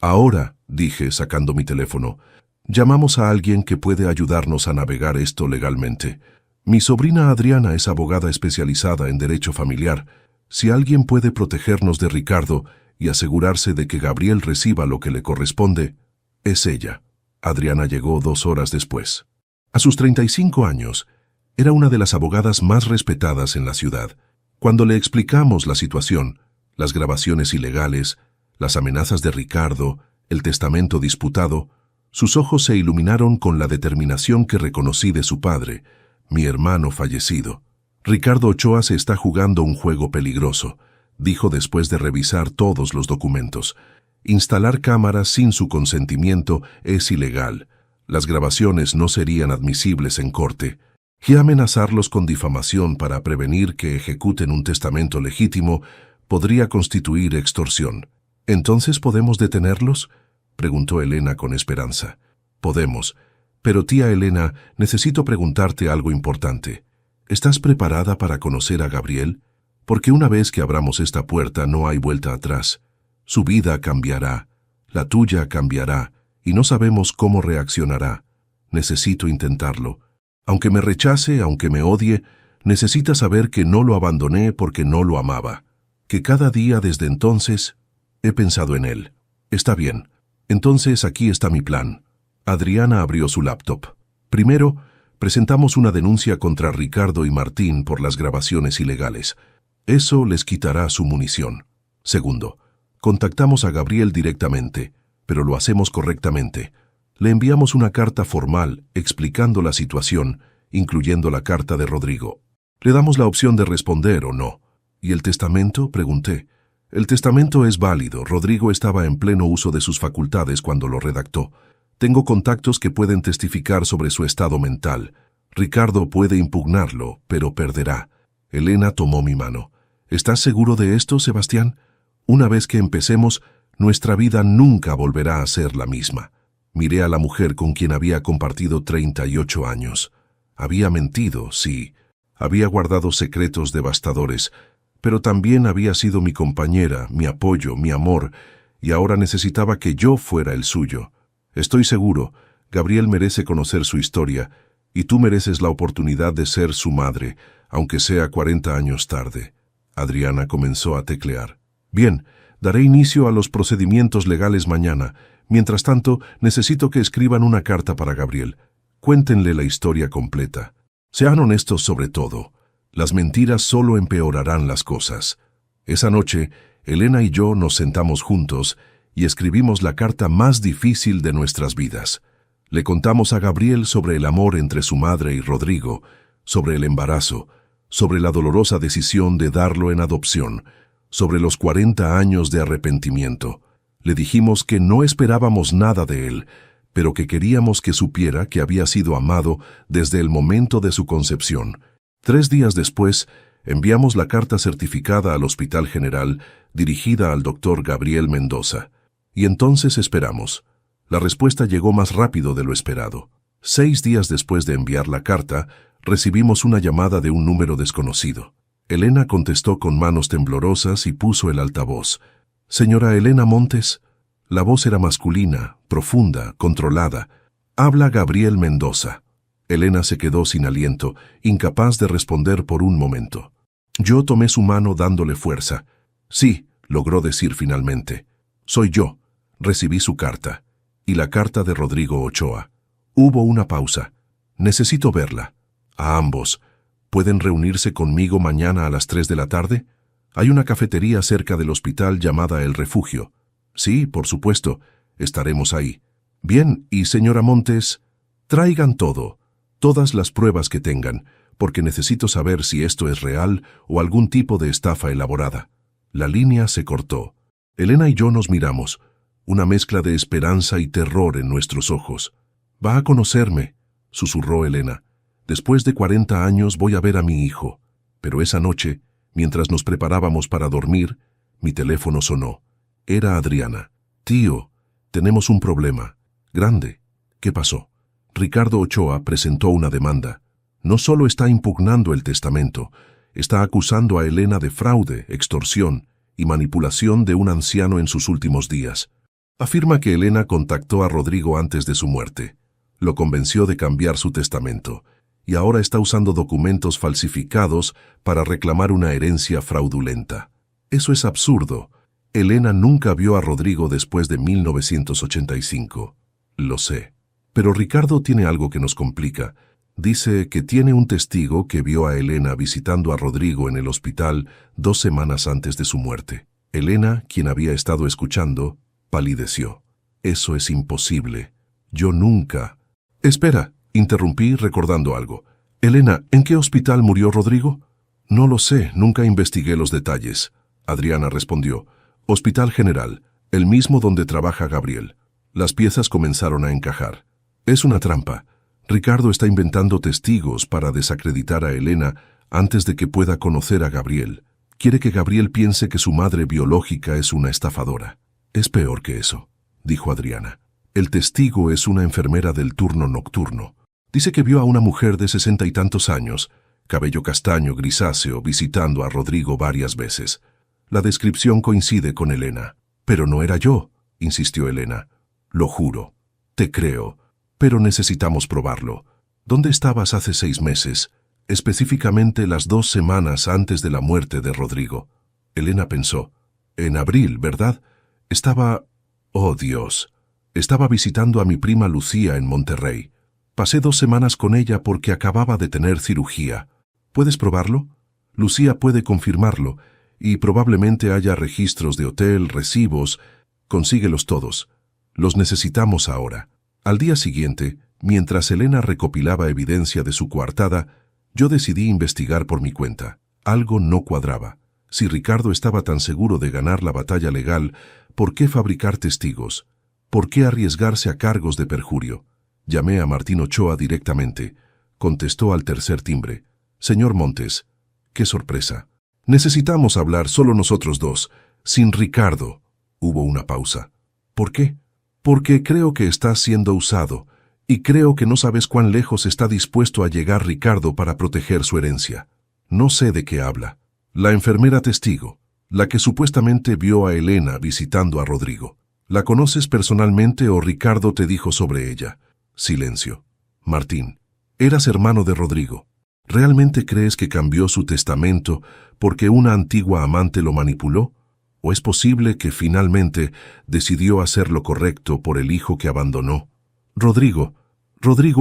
«Ahora», dije, sacando mi teléfono, «llamamos a alguien que puede ayudarnos a navegar esto legalmente. Mi sobrina Adriana es abogada especializada en derecho familiar. Si alguien puede protegernos de Ricardo y asegurarse de que Gabriel reciba lo que le corresponde, es ella». Adriana llegó 2 horas después. A sus 35 años, era una de las abogadas más respetadas en la ciudad. Cuando le explicamos la situación, las grabaciones ilegales, las amenazas de Ricardo, el testamento disputado, sus ojos se iluminaron con la determinación que reconocí de su padre, mi hermano fallecido. «Ricardo Ochoa se está jugando un juego peligroso», dijo después de revisar todos los documentos. «Instalar cámaras sin su consentimiento es ilegal. Las grabaciones no serían admisibles en corte. Y amenazarlos con difamación para prevenir que ejecuten un testamento legítimo podría constituir extorsión». «¿Entonces podemos detenerlos?», preguntó Elena con esperanza. «Podemos. Pero tía Elena, necesito preguntarte algo importante. ¿Estás preparada para conocer a Gabriel? Porque una vez que abramos esta puerta no hay vuelta atrás. Su vida cambiará, la tuya cambiará, y no sabemos cómo reaccionará. Necesito intentarlo. Aunque me rechace, aunque me odie, necesita saber que no lo abandoné porque no lo amaba. Que cada día desde entonces he pensado en él. Está bien. Entonces aquí está mi plan». Adriana abrió su laptop. «Primero, presentamos una denuncia contra Ricardo y Martín por las grabaciones ilegales. Eso les quitará su munición. Segundo, contactamos a Gabriel directamente, pero lo hacemos correctamente. Le enviamos una carta formal explicando la situación, incluyendo la carta de Rodrigo. Le damos la opción de responder o no». «¿Y el testamento?», pregunté. «El testamento es válido. Rodrigo estaba en pleno uso de sus facultades cuando lo redactó. Tengo contactos que pueden testificar sobre su estado mental. Ricardo puede impugnarlo, pero perderá». Elena tomó mi mano. «¿Estás seguro de esto, Sebastián? Una vez que empecemos, nuestra vida nunca volverá a ser la misma». Miré a la mujer con quien había compartido 38 años. Había mentido, sí. Había guardado secretos devastadores, pero también había sido mi compañera, mi apoyo, mi amor, y ahora necesitaba que yo fuera el suyo. Estoy seguro, Gabriel merece conocer su historia, y tú mereces la oportunidad de ser su madre, aunque sea 40 años tarde. Adriana comenzó a teclear. «Bien, daré inicio a los procedimientos legales mañana. Mientras tanto, necesito que escriban una carta para Gabriel. Cuéntenle la historia completa. Sean honestos sobre todo. Las mentiras solo empeorarán las cosas». Esa noche, Elena y yo nos sentamos juntos y escribimos la carta más difícil de nuestras vidas. Le contamos a Gabriel sobre el amor entre su madre y Rodrigo, sobre el embarazo, sobre la dolorosa decisión de darlo en adopción, sobre los 40 años de arrepentimiento. Le dijimos que no esperábamos nada de él, pero que queríamos que supiera que había sido amado desde el momento de su concepción. 3 días después, enviamos la carta certificada al Hospital General dirigida al doctor Gabriel Mendoza. Y entonces esperamos. La respuesta llegó más rápido de lo esperado. 6 días después de enviar la carta, recibimos una llamada de un número desconocido. Elena contestó con manos temblorosas y puso el altavoz. «Señora Elena Montes». La voz era masculina, profunda, controlada. «Habla Gabriel Mendoza». Elena se quedó sin aliento, incapaz de responder por un momento. Yo tomé su mano dándole fuerza. «Sí», logró decir finalmente. «Soy yo. Recibí su carta. Y la carta de Rodrigo Ochoa». Hubo una pausa. «Necesito verla». «A ambos. ¿Pueden reunirse conmigo mañana a las 3 de la tarde? Hay una cafetería cerca del hospital llamada El Refugio». «Sí, por supuesto. Estaremos ahí». «Bien, y señora Montes, traigan todo, todas las pruebas que tengan, porque necesito saber si esto es real o algún tipo de estafa elaborada». La línea se cortó. Elena y yo nos miramos, una mezcla de esperanza y terror en nuestros ojos. Va a conocerme, susurró Elena. Después de 40 años voy a ver a mi hijo. Pero esa noche, mientras nos preparábamos para dormir, mi teléfono sonó. Era Adriana. Tío, tenemos un problema. Grande. ¿Qué pasó? Ricardo Ochoa presentó una demanda. No solo está impugnando el testamento, está acusando a Elena de fraude, extorsión y manipulación de un anciano en sus últimos días. Afirma que Elena contactó a Rodrigo antes de su muerte. Lo convenció de cambiar su testamento y ahora está usando documentos falsificados para reclamar una herencia fraudulenta. Eso es absurdo. Elena nunca vio a Rodrigo después de 1985. Lo sé. Pero Ricardo tiene algo que nos complica. Dice que tiene un testigo que vio a Elena visitando a Rodrigo en el hospital 2 semanas antes de su muerte. Elena, quien había estado escuchando, palideció. Eso es imposible. Yo nunca... Espera, interrumpí recordando algo. Elena, ¿en qué hospital murió Rodrigo? No lo sé, nunca investigué los detalles. Adriana respondió. Hospital General, el mismo donde trabaja Gabriel. Las piezas comenzaron a encajar. Es una trampa. Ricardo está inventando testigos para desacreditar a Elena antes de que pueda conocer a Gabriel. Quiere que Gabriel piense que su madre biológica es una estafadora. Es peor que eso, dijo Adriana. El testigo es una enfermera del turno nocturno. Dice que vio a una mujer de 60 y tantos años, cabello castaño grisáceo, visitando a Rodrigo varias veces. La descripción coincide con Elena. Pero no era yo, insistió Elena. Lo juro. Te creo. Pero necesitamos probarlo. ¿Dónde estabas hace 6 meses? Específicamente las 2 semanas antes de la muerte de Rodrigo. Elena pensó. En abril, ¿verdad? Estaba... Oh, Dios. Estaba visitando a mi prima Lucía en Monterrey. Pasé 2 semanas con ella porque acababa de tener cirugía. ¿Puedes probarlo? Lucía puede confirmarlo, y probablemente haya registros de hotel, recibos. Consíguelos todos. Los necesitamos ahora. Al día siguiente, mientras Elena recopilaba evidencia de su coartada, yo decidí investigar por mi cuenta. Algo no cuadraba. Si Ricardo estaba tan seguro de ganar la batalla legal, ¿por qué fabricar testigos? ¿Por qué arriesgarse a cargos de perjurio? Llamé a Martín Ochoa directamente. Contestó al tercer timbre. Señor Montes. ¡Qué sorpresa! Necesitamos hablar solo nosotros dos, sin Ricardo. Hubo una pausa. ¿Por qué? Porque creo que estás siendo usado, y creo que no sabes cuán lejos está dispuesto a llegar Ricardo para proteger su herencia. No sé de qué habla. La enfermera testigo, la que supuestamente vio a Elena visitando a Rodrigo. ¿La conoces personalmente o Ricardo te dijo sobre ella? Silencio. Martín, eras hermano de Rodrigo. ¿Realmente crees que cambió su testamento porque una antigua amante lo manipuló? ¿O es posible que finalmente decidió hacer lo correcto por el hijo que abandonó? Rodrigo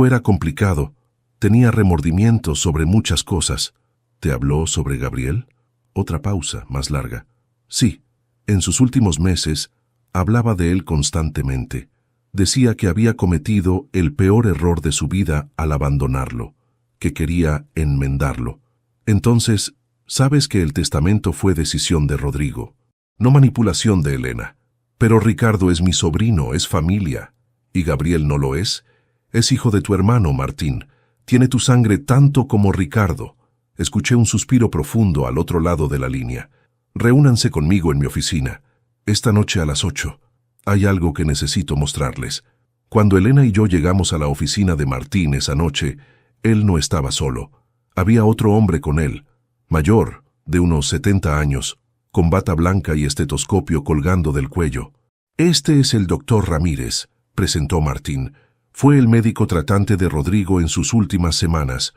era complicado. Tenía remordimientos sobre muchas cosas. ¿Te habló sobre Gabriel? Otra pausa, más larga. Sí, en sus últimos meses hablaba de él constantemente. Decía que había cometido el peor error de su vida al abandonarlo, que quería enmendarlo. Entonces, sabes que el testamento fue decisión de Rodrigo, no manipulación de Elena. Pero Ricardo es mi sobrino, es familia. ¿Y Gabriel no lo es? Es hijo de tu hermano, Martín. Tiene tu sangre tanto como Ricardo. Escuché un suspiro profundo al otro lado de la línea. Reúnanse conmigo en mi oficina. Esta noche a las 8. Hay algo que necesito mostrarles. Cuando Elena y yo llegamos a la oficina de Martín esa noche, él no estaba solo. Había otro hombre con él, mayor, de unos 70 años, con bata blanca y estetoscopio colgando del cuello. Este es el doctor Ramírez, presentó Martín. Fue el médico tratante de Rodrigo en sus últimas semanas.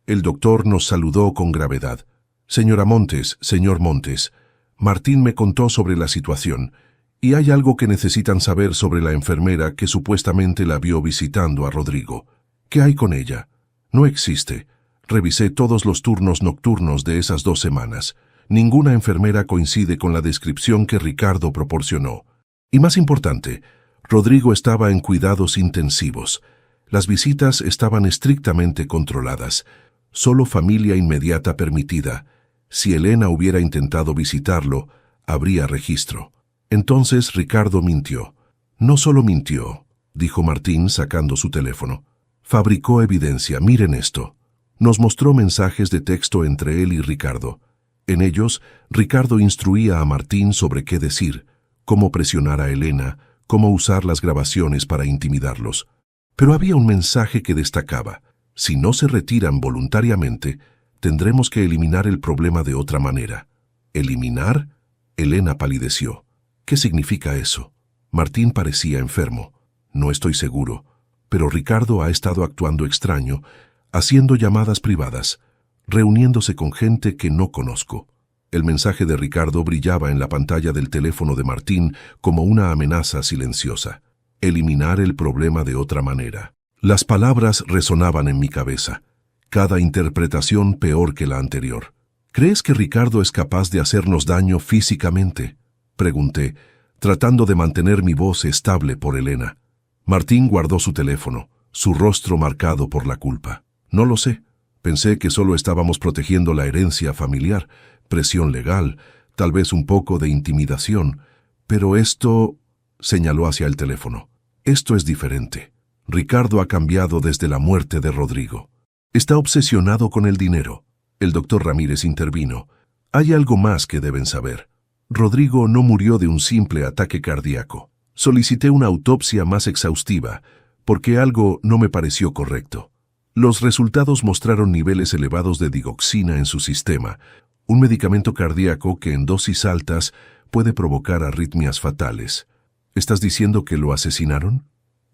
El doctor nos saludó con gravedad. Señora Montes, señor Montes, Martín me contó sobre la situación, y hay algo que necesitan saber sobre la enfermera que supuestamente la vio visitando a Rodrigo. ¿Qué hay con ella? No existe. Revisé todos los turnos nocturnos de esas 2 semanas. Ninguna enfermera coincide con la descripción que Ricardo proporcionó. Y más importante, Rodrigo estaba en cuidados intensivos. Las visitas estaban estrictamente controladas. Solo familia inmediata permitida. Si Elena hubiera intentado visitarlo, habría registro. Entonces Ricardo mintió. No solo mintió, dijo Martín sacando su teléfono. Fabricó evidencia, miren esto. Nos mostró mensajes de texto entre él y Ricardo. En ellos, Ricardo instruía a Martín sobre qué decir, cómo presionar a Elena, cómo usar las grabaciones para intimidarlos. Pero había un mensaje que destacaba. Si no se retiran voluntariamente, tendremos que eliminar el problema de otra manera. ¿Eliminar? Elena palideció. ¿Qué significa eso? Martín parecía enfermo. No estoy seguro, pero Ricardo ha estado actuando extraño, haciendo llamadas privadas, reuniéndose con gente que no conozco. El mensaje de Ricardo brillaba en la pantalla del teléfono de Martín como una amenaza silenciosa. Eliminar el problema de otra manera. Las palabras resonaban en mi cabeza. Cada interpretación peor que la anterior. ¿Crees que Ricardo es capaz de hacernos daño físicamente?, pregunté, tratando de mantener mi voz estable por Elena. Martín guardó su teléfono, su rostro marcado por la culpa. No lo sé. Pensé que solo estábamos protegiendo la herencia familiar, presión legal, tal vez un poco de intimidación. Pero esto... señaló hacia el teléfono. Esto es diferente. Ricardo ha cambiado desde la muerte de Rodrigo. Está obsesionado con el dinero. El doctor Ramírez intervino. Hay algo más que deben saber. Rodrigo no murió de un simple ataque cardíaco. Solicité una autopsia más exhaustiva, porque algo no me pareció correcto. Los resultados mostraron niveles elevados de digoxina en su sistema, un medicamento cardíaco que en dosis altas puede provocar arritmias fatales. ¿Estás diciendo que lo asesinaron?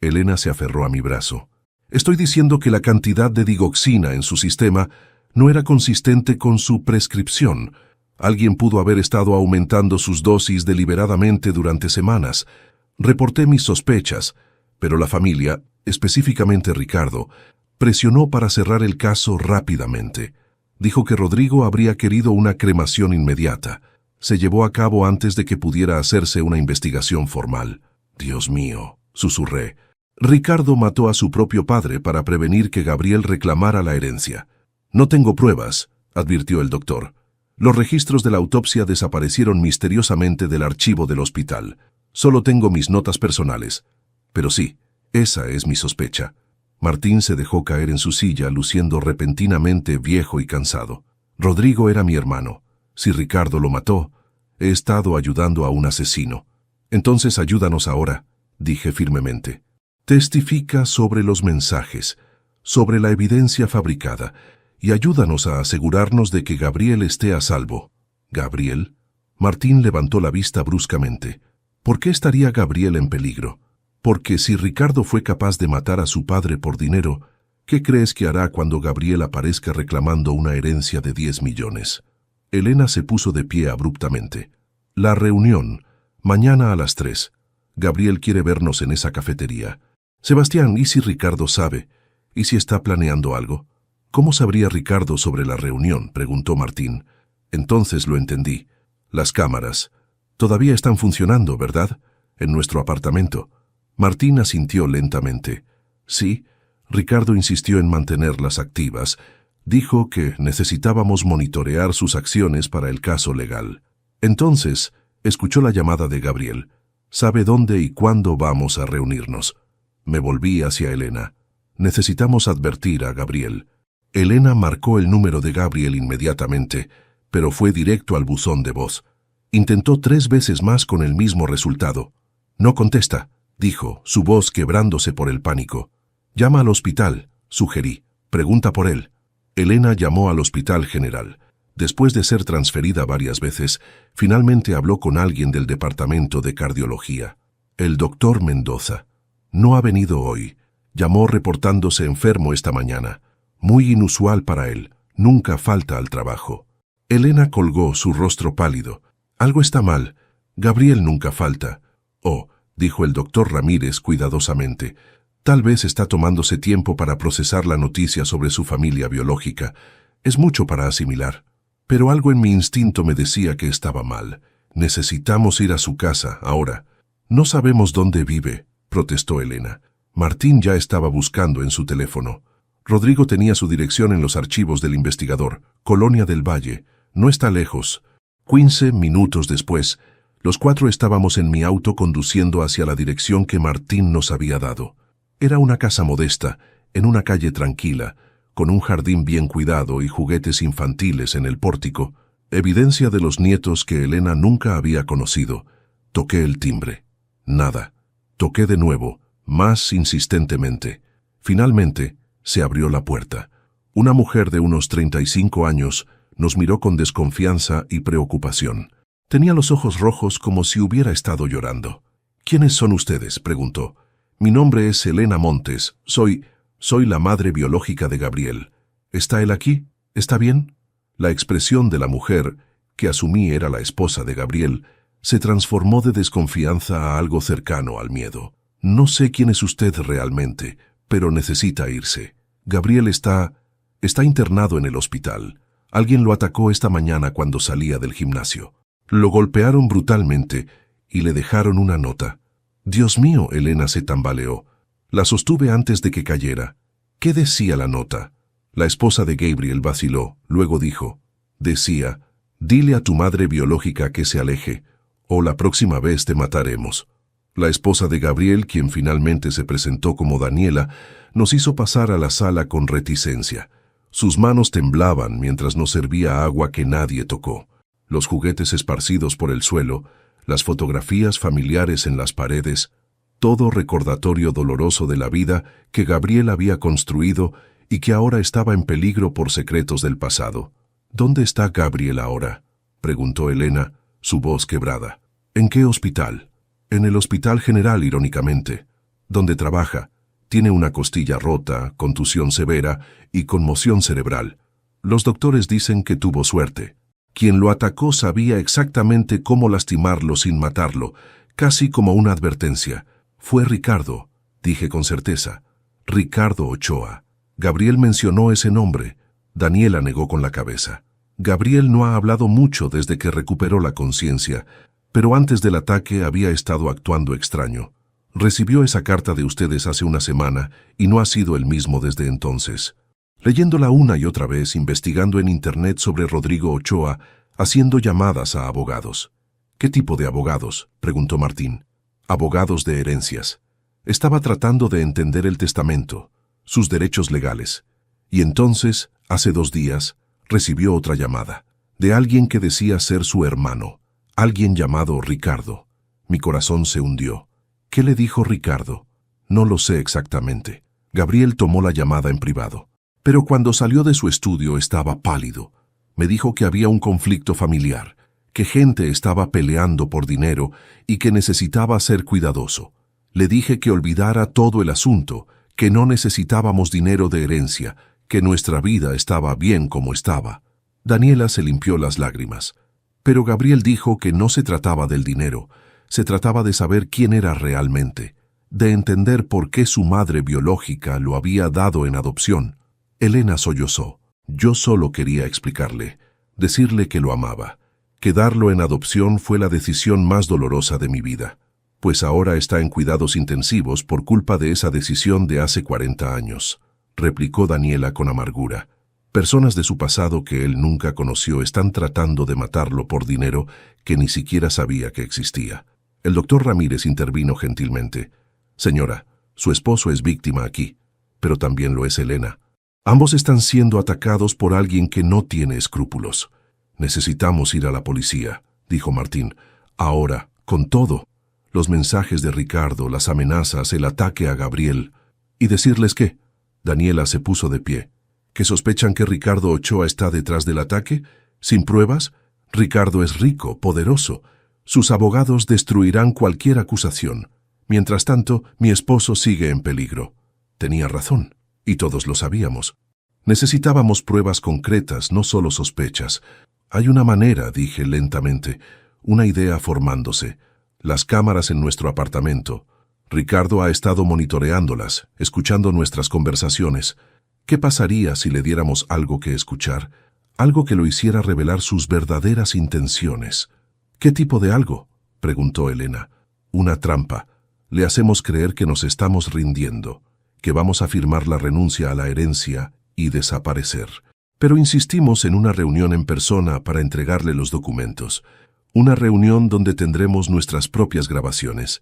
Elena se aferró a mi brazo. Estoy diciendo que la cantidad de digoxina en su sistema no era consistente con su prescripción. Alguien pudo haber estado aumentando sus dosis deliberadamente durante semanas. Reporté mis sospechas, pero la familia, específicamente Ricardo, presionó para cerrar el caso rápidamente. Dijo que Rodrigo habría querido una cremación inmediata. Se llevó a cabo antes de que pudiera hacerse una investigación formal. Dios mío, susurré. Ricardo mató a su propio padre para prevenir que Gabriel reclamara la herencia. No tengo pruebas, advirtió el doctor. Los registros de la autopsia desaparecieron misteriosamente del archivo del hospital. Solo tengo mis notas personales. Pero sí, esa es mi sospecha. Martín se dejó caer en su silla, luciendo repentinamente viejo y cansado. Rodrigo era mi hermano. Si Ricardo lo mató, he estado ayudando a un asesino. Entonces ayúdanos ahora, dije firmemente. Testifica sobre los mensajes, sobre la evidencia fabricada, y ayúdanos a asegurarnos de que Gabriel esté a salvo. ¿Gabriel? Martín levantó la vista bruscamente. ¿Por qué estaría Gabriel en peligro? Porque si Ricardo fue capaz de matar a su padre por dinero, ¿qué crees que hará cuando Gabriel aparezca reclamando una herencia de 10 millones? Elena se puso de pie abruptamente. La reunión, mañana a las 3. Gabriel quiere vernos en esa cafetería. Sebastián, ¿y si Ricardo sabe? ¿Y si está planeando algo? ¿Cómo sabría Ricardo sobre la reunión?, preguntó Martín. Entonces lo entendí. Las cámaras. Todavía están funcionando, ¿verdad? En nuestro apartamento. Martín asintió lentamente. Sí, Ricardo insistió en mantenerlas activas. Dijo que necesitábamos monitorear sus acciones para el caso legal. Entonces, escuchó la llamada de Gabriel. ¿Sabe dónde y cuándo vamos a reunirnos? Me volví hacia Elena. Necesitamos advertir a Gabriel. Elena marcó el número de Gabriel inmediatamente, pero fue directo al buzón de voz. Intentó 3 veces más con el mismo resultado. No contesta, dijo, su voz quebrándose por el pánico. Llama al hospital, sugerí. Pregunta por él. Elena llamó al Hospital General. Después de ser transferida varias veces, finalmente habló con alguien del departamento de cardiología. El doctor Mendoza. No ha venido hoy. Llamó reportándose enfermo esta mañana. Muy inusual para él. Nunca falta al trabajo. Elena colgó, su rostro pálido. Algo está mal. Gabriel nunca falta. Oh, dijo el doctor Ramírez cuidadosamente. Tal vez está tomándose tiempo para procesar la noticia sobre su familia biológica. Es mucho para asimilar. Pero algo en mi instinto me decía que estaba mal. Necesitamos ir a su casa, ahora. No sabemos dónde vive, protestó Elena. Martín ya estaba buscando en su teléfono. Rodrigo tenía su dirección en los archivos del investigador, Colonia del Valle. No está lejos. 15 minutos después, Los cuatro estábamos en mi auto conduciendo hacia la dirección que Martín nos había dado. Era una casa modesta, en una calle tranquila, con un jardín bien cuidado y juguetes infantiles en el pórtico, evidencia de los nietos que Elena nunca había conocido. Toqué el timbre. Nada. Toqué de nuevo, más insistentemente. Finalmente, se abrió la puerta. Una mujer de unos 35 años nos miró con desconfianza y preocupación. Tenía los ojos rojos como si hubiera estado llorando. «¿Quiénes son ustedes?», preguntó. «Mi nombre es Elena Montes. Soy la madre biológica de Gabriel. ¿Está él aquí? ¿Está bien?». La expresión de la mujer, que asumí era la esposa de Gabriel, se transformó de desconfianza a algo cercano al miedo. «No sé quién es usted realmente, pero necesita irse. Gabriel está internado en el hospital. Alguien lo atacó esta mañana cuando salía del gimnasio. Lo golpearon brutalmente y le dejaron una nota». «Dios mío», Elena se tambaleó. La sostuve antes de que cayera. «¿Qué decía la nota?». La esposa de Gabriel vaciló, luego dijo. Decía: «Dile a tu madre biológica que se aleje, o la próxima vez te mataremos». La esposa de Gabriel, quien finalmente se presentó como Daniela, nos hizo pasar a la sala con reticencia. Sus manos temblaban mientras nos servía agua que nadie tocó. Los juguetes esparcidos por el suelo, las fotografías familiares en las paredes, todo recordatorio doloroso de la vida que Gabriel había construido y que ahora estaba en peligro por secretos del pasado. «¿Dónde está Gabriel ahora?», preguntó Elena, su voz quebrada. «¿En qué hospital?». «En el Hospital General», irónicamente. «¿Dónde trabaja? Tiene una costilla rota, contusión severa y conmoción cerebral. Los doctores dicen que tuvo suerte. Quien lo atacó sabía exactamente cómo lastimarlo sin matarlo, casi como una advertencia. Fue Ricardo», dije con certeza. «Ricardo Ochoa». Gabriel mencionó ese nombre. Daniela negó con la cabeza. «Gabriel no ha hablado mucho desde que recuperó la conciencia, pero antes del ataque había estado actuando extraño. Recibió esa carta de ustedes hace una semana y no ha sido el mismo desde entonces». Leyéndola una y otra vez, investigando en internet sobre Rodrigo Ochoa, haciendo llamadas a abogados. «¿Qué tipo de abogados?», preguntó Martín. «Abogados de herencias». Estaba tratando de entender el testamento, sus derechos legales. Y entonces, hace 2 días, recibió otra llamada, de alguien que decía ser su hermano, alguien llamado Ricardo. Mi corazón se hundió. ¿Qué le dijo Ricardo? No lo sé exactamente. Gabriel tomó la llamada en privado. Pero cuando salió de su estudio estaba pálido. Me dijo que había un conflicto familiar, que gente estaba peleando por dinero y que necesitaba ser cuidadoso. Le dije que olvidara todo el asunto, que no necesitábamos dinero de herencia, que nuestra vida estaba bien como estaba. Daniela se limpió las lágrimas. Pero Gabriel dijo que no se trataba del dinero, se trataba de saber quién era realmente, de entender por qué su madre biológica lo había dado en adopción. Elena sollozó. Yo solo quería explicarle, decirle que lo amaba, que darlo en adopción fue la decisión más dolorosa de mi vida, pues ahora está en cuidados intensivos por culpa de esa decisión de hace 40 años, replicó Daniela con amargura. Personas de su pasado que él nunca conoció están tratando de matarlo por dinero que ni siquiera sabía que existía. El doctor Ramírez intervino gentilmente. Señora, su esposo es víctima aquí, pero también lo es Elena. Ambos están siendo atacados por alguien que no tiene escrúpulos. Necesitamos ir a la policía, dijo Martín. Ahora, con todo, los mensajes de Ricardo, las amenazas, el ataque a Gabriel. ¿Y decirles qué? Daniela se puso de pie. ¿Que sospechan que Ricardo Ochoa está detrás del ataque? ¿Sin pruebas? Ricardo es rico, poderoso. Sus abogados destruirán cualquier acusación. Mientras tanto, mi esposo sigue en peligro. Tenía razón, y todos lo sabíamos. Necesitábamos pruebas concretas, no solo sospechas. Hay una manera, dije lentamente, una idea formándose. Las cámaras en nuestro apartamento. Ricardo ha estado monitoreándolas, escuchando nuestras conversaciones. ¿Qué pasaría si le diéramos algo que escuchar? Algo que lo hiciera revelar sus verdaderas intenciones. ¿Qué tipo de algo?, preguntó Elena. Una trampa. Le hacemos creer que nos estamos rindiendo, que vamos a firmar la renuncia a la herencia y desaparecer. Pero insistimos en una reunión en persona para entregarle los documentos. Una reunión donde tendremos nuestras propias grabaciones.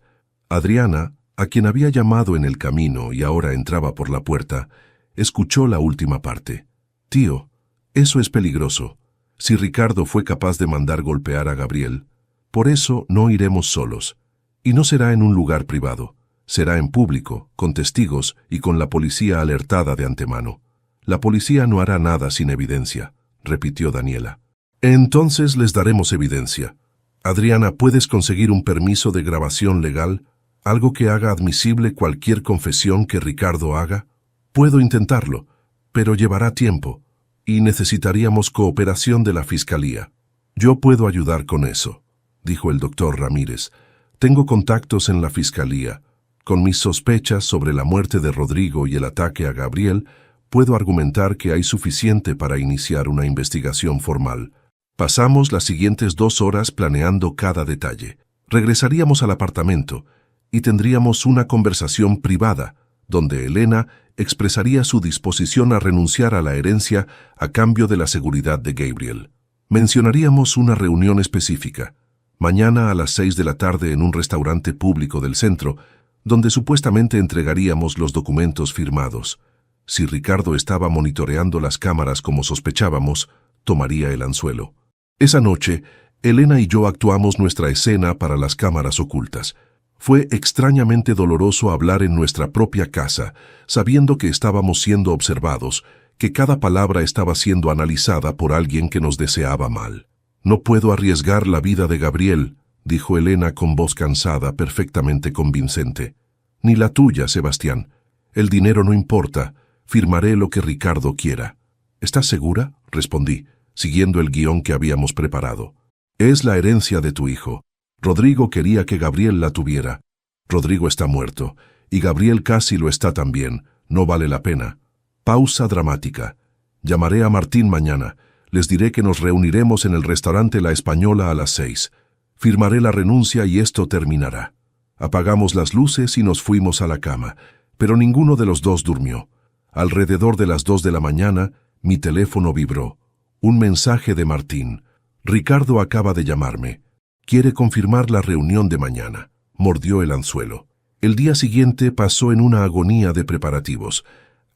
Adriana, a quien había llamado en el camino y ahora entraba por la puerta, escuchó la última parte. Tío, eso es peligroso. Si Ricardo fue capaz de mandar golpear a Gabriel, por eso no iremos solos. Y no será en un lugar privado. Será en público, con testigos y con la policía alertada de antemano. La policía no hará nada sin evidencia, repitió Daniela. Entonces les daremos evidencia. Adriana, ¿puedes conseguir un permiso de grabación legal? ¿Algo que haga admisible cualquier confesión que Ricardo haga? Puedo intentarlo, pero llevará tiempo, y necesitaríamos cooperación de la Fiscalía. Yo puedo ayudar con eso, dijo el doctor Ramírez. Tengo contactos en la Fiscalía. Con mis sospechas sobre la muerte de Rodrigo y el ataque a Gabriel, puedo argumentar que hay suficiente para iniciar una investigación formal. Pasamos las siguientes 2 horas planeando cada detalle. Regresaríamos al apartamento y tendríamos una conversación privada, donde Elena expresaría su disposición a renunciar a la herencia a cambio de la seguridad de Gabriel. Mencionaríamos una reunión específica, mañana a las 6 de la tarde en un restaurante público del centro, donde supuestamente entregaríamos los documentos firmados. Si Ricardo estaba monitoreando las cámaras como sospechábamos, tomaría el anzuelo. Esa noche, Elena y yo actuamos nuestra escena para las cámaras ocultas. Fue extrañamente doloroso hablar en nuestra propia casa, sabiendo que estábamos siendo observados, que cada palabra estaba siendo analizada por alguien que nos deseaba mal. No puedo arriesgar la vida de Gabriel, dijo Elena con voz cansada, perfectamente convincente. Ni la tuya, Sebastián. El dinero no importa. Firmaré lo que Ricardo quiera. ¿Estás segura?, respondí, siguiendo el guión que habíamos preparado. Es la herencia de tu hijo. Rodrigo quería que Gabriel la tuviera. Rodrigo está muerto, y Gabriel casi lo está también. No vale la pena. Pausa dramática. Llamaré a Martín mañana. Les diré que nos reuniremos en el restaurante La Española a las 6. Firmaré la renuncia y esto terminará. Apagamos las luces y nos fuimos a la cama, pero ninguno de los dos durmió. Alrededor de las 2 de la mañana, mi teléfono vibró. Un mensaje de Martín. Ricardo acaba de llamarme. Quiere confirmar la reunión de mañana. Mordió el anzuelo. El día siguiente pasó en una agonía de preparativos.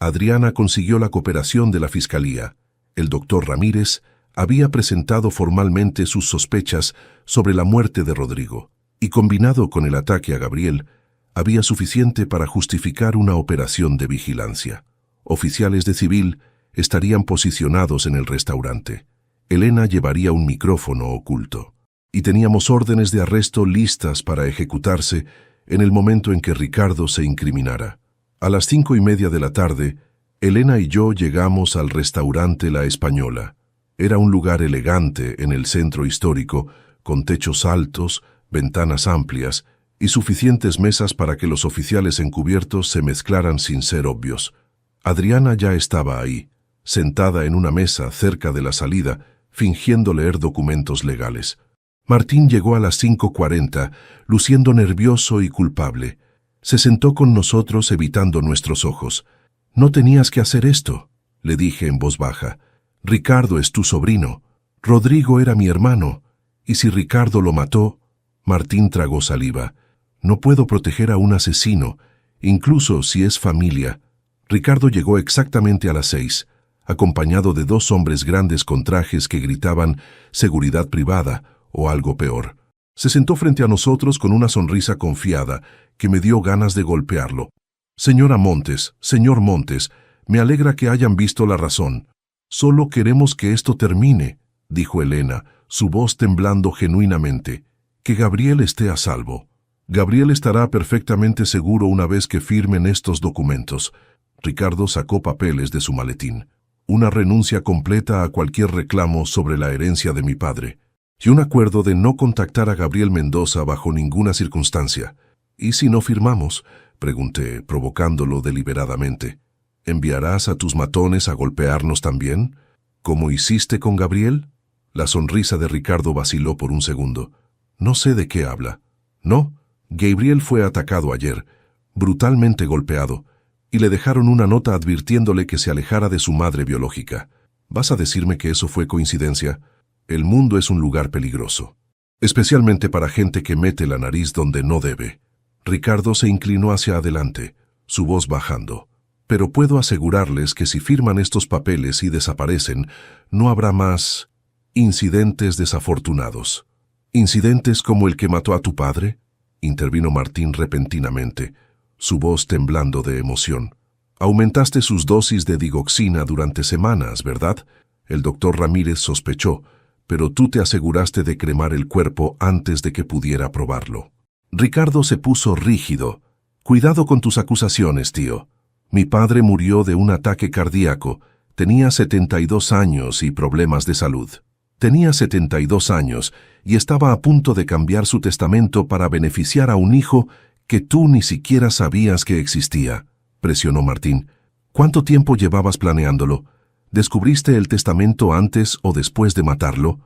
Adriana consiguió la cooperación de la Fiscalía. El doctor Ramírez había presentado formalmente sus sospechas sobre la muerte de Rodrigo, y combinado con el ataque a Gabriel, había suficiente para justificar una operación de vigilancia. Oficiales de civil estarían posicionados en el restaurante. Elena llevaría un micrófono oculto, y teníamos órdenes de arresto listas para ejecutarse en el momento en que Ricardo se incriminara. A las 5:30 de la tarde, Elena y yo llegamos al restaurante La Española. Era un lugar elegante en el centro histórico, con techos altos, ventanas amplias y suficientes mesas para que los oficiales encubiertos se mezclaran sin ser obvios. Adriana ya estaba ahí, sentada en una mesa cerca de la salida, fingiendo leer documentos legales. Martín llegó a las 5:40, luciendo nervioso y culpable. Se sentó con nosotros evitando nuestros ojos. «No tenías que hacer esto», le dije en voz baja. «Ricardo es tu sobrino. Rodrigo era mi hermano. Y si Ricardo lo mató...» Martín tragó saliva. «No puedo proteger a un asesino, incluso si es familia». Ricardo llegó exactamente a las 6, acompañado de 2 hombres grandes con trajes que gritaban «seguridad privada» o algo peor. Se sentó frente a nosotros con una sonrisa confiada que me dio ganas de golpearlo. «Señora Montes, señor Montes, me alegra que hayan visto la razón. Solo queremos que esto termine», dijo Elena, su voz temblando genuinamente. «Que Gabriel esté a salvo. Gabriel estará perfectamente seguro una vez que firmen estos documentos». Ricardo sacó papeles de su maletín. Una renuncia completa a cualquier reclamo sobre la herencia de mi padre. Y un acuerdo de no contactar a Gabriel Mendoza bajo ninguna circunstancia. «¿Y si no firmamos?», pregunté, provocándolo deliberadamente. «¿Enviarás a tus matones a golpearnos también? ¿Como hiciste con Gabriel?». La sonrisa de Ricardo vaciló por un segundo. «No sé de qué habla». «No, Gabriel fue atacado ayer, brutalmente golpeado, y le dejaron una nota advirtiéndole que se alejara de su madre biológica. ¿Vas a decirme que eso fue coincidencia? El mundo es un lugar peligroso». especialmente para gente que mete la nariz donde no debe. Ricardo se inclinó hacia adelante, su voz bajando. Pero puedo asegurarles que si firman estos papeles y desaparecen, no habrá más incidentes desafortunados. ¿Incidentes como el que mató a tu padre?, intervino Martín repentinamente, su voz temblando de emoción. Aumentaste sus dosis de digoxina durante semanas, ¿verdad? El doctor Ramírez sospechó, pero tú te aseguraste de cremar el cuerpo antes de que pudiera probarlo. Ricardo se puso rígido. Cuidado con tus acusaciones, tío. Mi padre murió de un ataque cardíaco. Tenía 72 años y problemas de salud. Tenía 72 años y estaba a punto de cambiar su testamento para beneficiar a un hijo que tú ni siquiera sabías que existía, presionó Martín. ¿Cuánto tiempo llevabas planeándolo? ¿Descubriste el testamento antes o después de matarlo?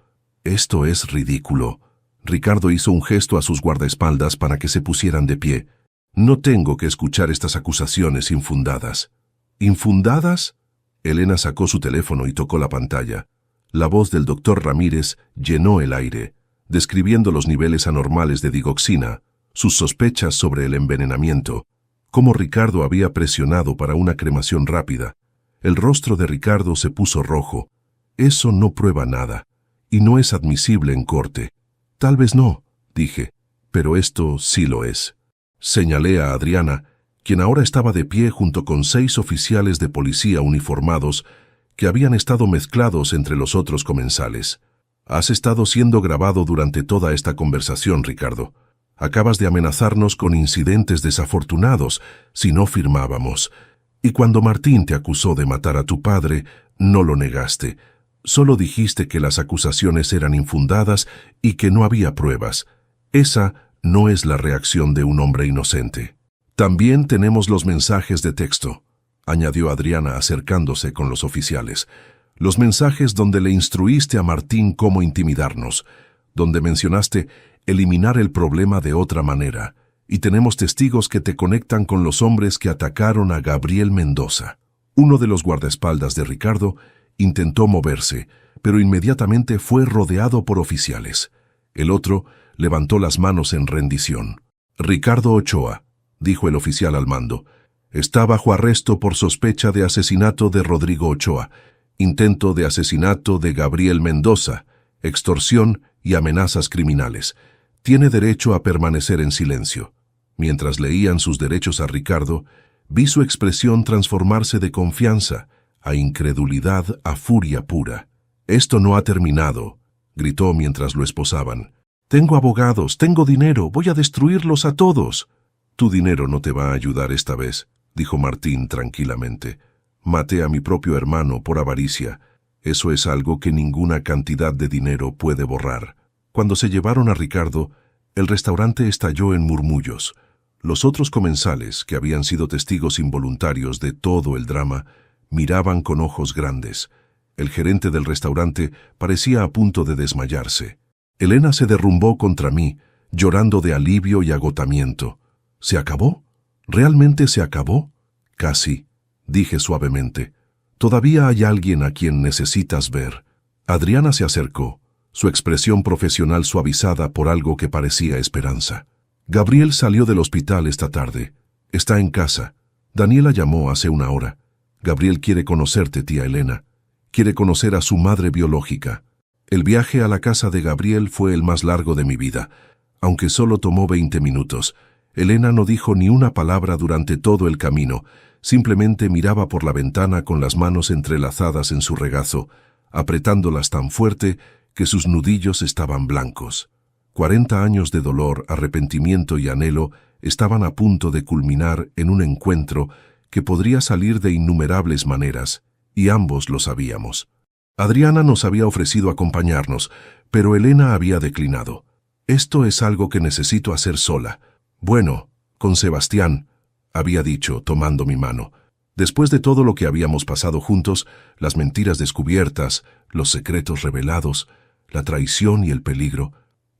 Esto es ridículo. Ricardo hizo un gesto a sus guardaespaldas para que se pusieran de pie. No tengo que escuchar estas acusaciones infundadas. ¿Infundadas? Elena sacó su teléfono y tocó la pantalla. La voz del doctor Ramírez llenó el aire, describiendo los niveles anormales de digoxina, sus sospechas sobre el envenenamiento, cómo Ricardo había presionado para una cremación rápida. El rostro de Ricardo se puso rojo. Eso no prueba nada, y no es admisible en corte. Tal vez no, dije, pero esto sí lo es. Señalé a Adriana, quien ahora estaba de pie junto con 6 oficiales de policía uniformados que habían estado mezclados entre los otros comensales. Has estado siendo grabado durante toda esta conversación, Ricardo. Acabas de amenazarnos con incidentes desafortunados si no firmábamos. Y cuando Martín te acusó de matar a tu padre, no lo negaste. Solo dijiste que las acusaciones eran infundadas y que no había pruebas. Esa no es la reacción de un hombre inocente. También tenemos los mensajes de texto, añadió Adriana acercándose con los oficiales. Los mensajes donde le instruiste a Martín cómo intimidarnos, donde mencionaste eliminar el problema de otra manera, y tenemos testigos que te conectan con los hombres que atacaron a Gabriel Mendoza. Uno de los guardaespaldas de Ricardo intentó moverse, pero inmediatamente fue rodeado por oficiales. El otro levantó las manos en rendición. Ricardo Ochoa, dijo el oficial al mando, está bajo arresto por sospecha de asesinato de Rodrigo Ochoa, intento de asesinato de Gabriel Mendoza, extorsión y amenazas criminales. Tiene derecho a permanecer en silencio. Mientras leían sus derechos a Ricardo, vi su expresión transformarse de confianza a incredulidad a furia pura. Esto no ha terminado, gritó mientras lo esposaban. Tengo abogados, tengo dinero, voy a destruirlos a todos. Tu dinero no te va a ayudar esta vez, dijo Martín tranquilamente. Maté a mi propio hermano por avaricia. Eso es algo que ninguna cantidad de dinero puede borrar. Cuando se llevaron a Ricardo, el restaurante estalló en murmullos. Los otros comensales, que habían sido testigos involuntarios de todo el drama, miraban con ojos grandes. El gerente del restaurante parecía a punto de desmayarse. Elena se derrumbó contra mí, llorando de alivio y agotamiento. ¿Se acabó? ¿Realmente se acabó? Casi, dije suavemente. Todavía hay alguien a quien necesitas ver. Adriana se acercó, su expresión profesional suavizada por algo que parecía esperanza. Gabriel salió del hospital esta tarde. Está en casa. Daniela llamó hace una hora. Gabriel quiere conocerte, tía Elena. Quiere conocer a su madre biológica. El viaje a la casa de Gabriel fue el más largo de mi vida, aunque solo tomó 20 minutos. Elena no dijo ni una palabra durante todo el camino, simplemente miraba por la ventana con las manos entrelazadas en su regazo, apretándolas tan fuerte que sus nudillos estaban blancos. 40 años de dolor, arrepentimiento y anhelo estaban a punto de culminar en un encuentro que podría salir de innumerables maneras, y ambos lo sabíamos. Adriana nos había ofrecido acompañarnos, pero Elena había declinado. Esto es algo que necesito hacer sola. Bueno, con Sebastián, había dicho, tomando mi mano. Después de todo lo que habíamos pasado juntos, las mentiras descubiertas, los secretos revelados, la traición y el peligro,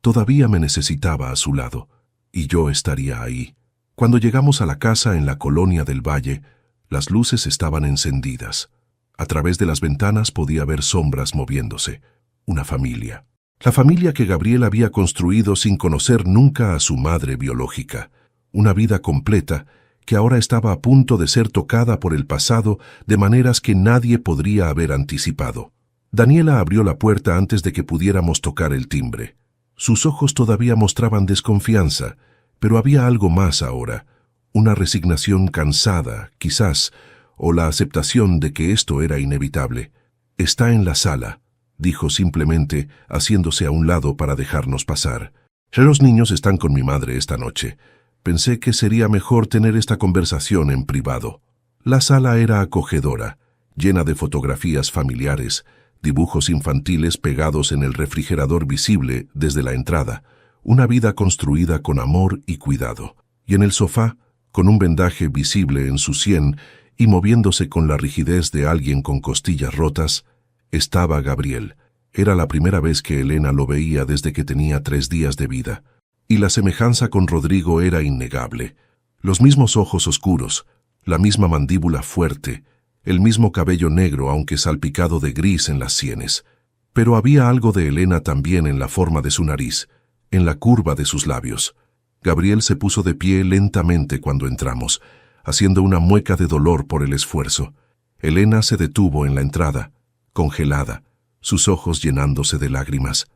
todavía me necesitaba a su lado, y yo estaría ahí. Cuando llegamos a la casa en la colonia del Valle, las luces estaban encendidas. A través de las ventanas podía ver sombras moviéndose. Una familia. La familia que Gabriel había construido sin conocer nunca a su madre biológica. Una vida completa que ahora estaba a punto de ser tocada por el pasado de maneras que nadie podría haber anticipado. Daniela abrió la puerta antes de que pudiéramos tocar el timbre. Sus ojos todavía mostraban desconfianza, pero había algo más ahora, una resignación cansada, quizás, o la aceptación de que esto era inevitable. «Está en la sala», dijo simplemente, haciéndose a un lado para dejarnos pasar. «Los niños están con mi madre esta noche. Pensé que sería mejor tener esta conversación en privado». La sala era acogedora, llena de fotografías familiares, dibujos infantiles pegados en el refrigerador visible desde la entrada, una vida construida con amor y cuidado. Y en el sofá, con un vendaje visible en su sien y moviéndose con la rigidez de alguien con costillas rotas, estaba Gabriel. Era la primera vez que Elena lo veía desde que tenía 3 días de vida. Y la semejanza con Rodrigo era innegable. Los mismos ojos oscuros, la misma mandíbula fuerte, el mismo cabello negro aunque salpicado de gris en las sienes. Pero había algo de Elena también en la forma de su nariz, en la curva de sus labios. Gabriel se puso de pie lentamente cuando entramos, haciendo una mueca de dolor por el esfuerzo. Elena se detuvo en la entrada, congelada, sus ojos llenándose de lágrimas.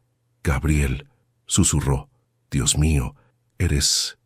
«Gabriel», susurró. «Dios mío, eres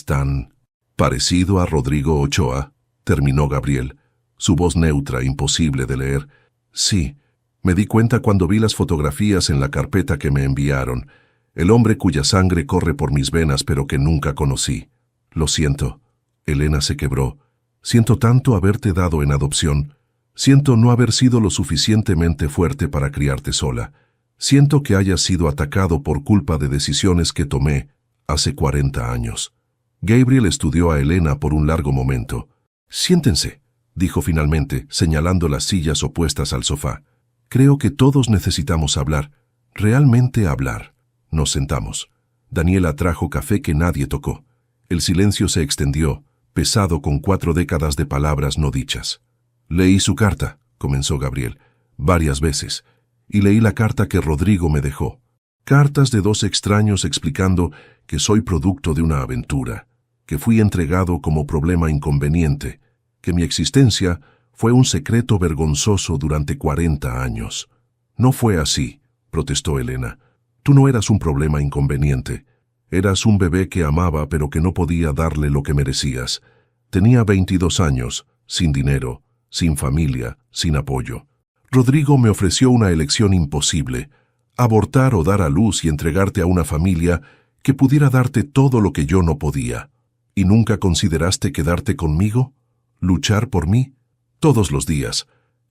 tan parecido a Rodrigo Ochoa», terminó Gabriel, su voz neutra, imposible de leer. «Sí, me di cuenta cuando vi las fotografías en la carpeta que me enviaron. El hombre cuya sangre corre por mis venas pero que nunca conocí. Lo siento». Elena se quebró. «Siento tanto haberte dado en adopción. Siento no haber sido lo suficientemente fuerte para criarte sola. Siento que hayas sido atacado por culpa de decisiones que tomé hace 40 años». Gabriel estudió a Elena por un largo momento. «Siéntense», dijo finalmente, señalando las sillas opuestas al sofá. «Creo que todos necesitamos hablar, realmente hablar». Nos sentamos. Daniela trajo café que nadie tocó. El silencio se extendió, pesado con 4 décadas de palabras no dichas. «Leí su carta», comenzó Gabriel, «varias veces, y leí la carta que Rodrigo me dejó. Cartas de 2 extraños explicando que soy producto de una aventura, que fui entregado como problema inconveniente, que mi existencia fue un secreto vergonzoso durante 40 años. «No fue así», protestó Elena. «Tú no eras un problema inconveniente. Eras un bebé que amaba pero que no podía darle lo que merecías. Tenía 22 años, sin dinero, sin familia, sin apoyo. Rodrigo me ofreció una elección imposible, abortar o dar a luz y entregarte a una familia que pudiera darte todo lo que yo no podía. ¿Y nunca consideraste quedarte conmigo? ¿Luchar por mí? Todos los días,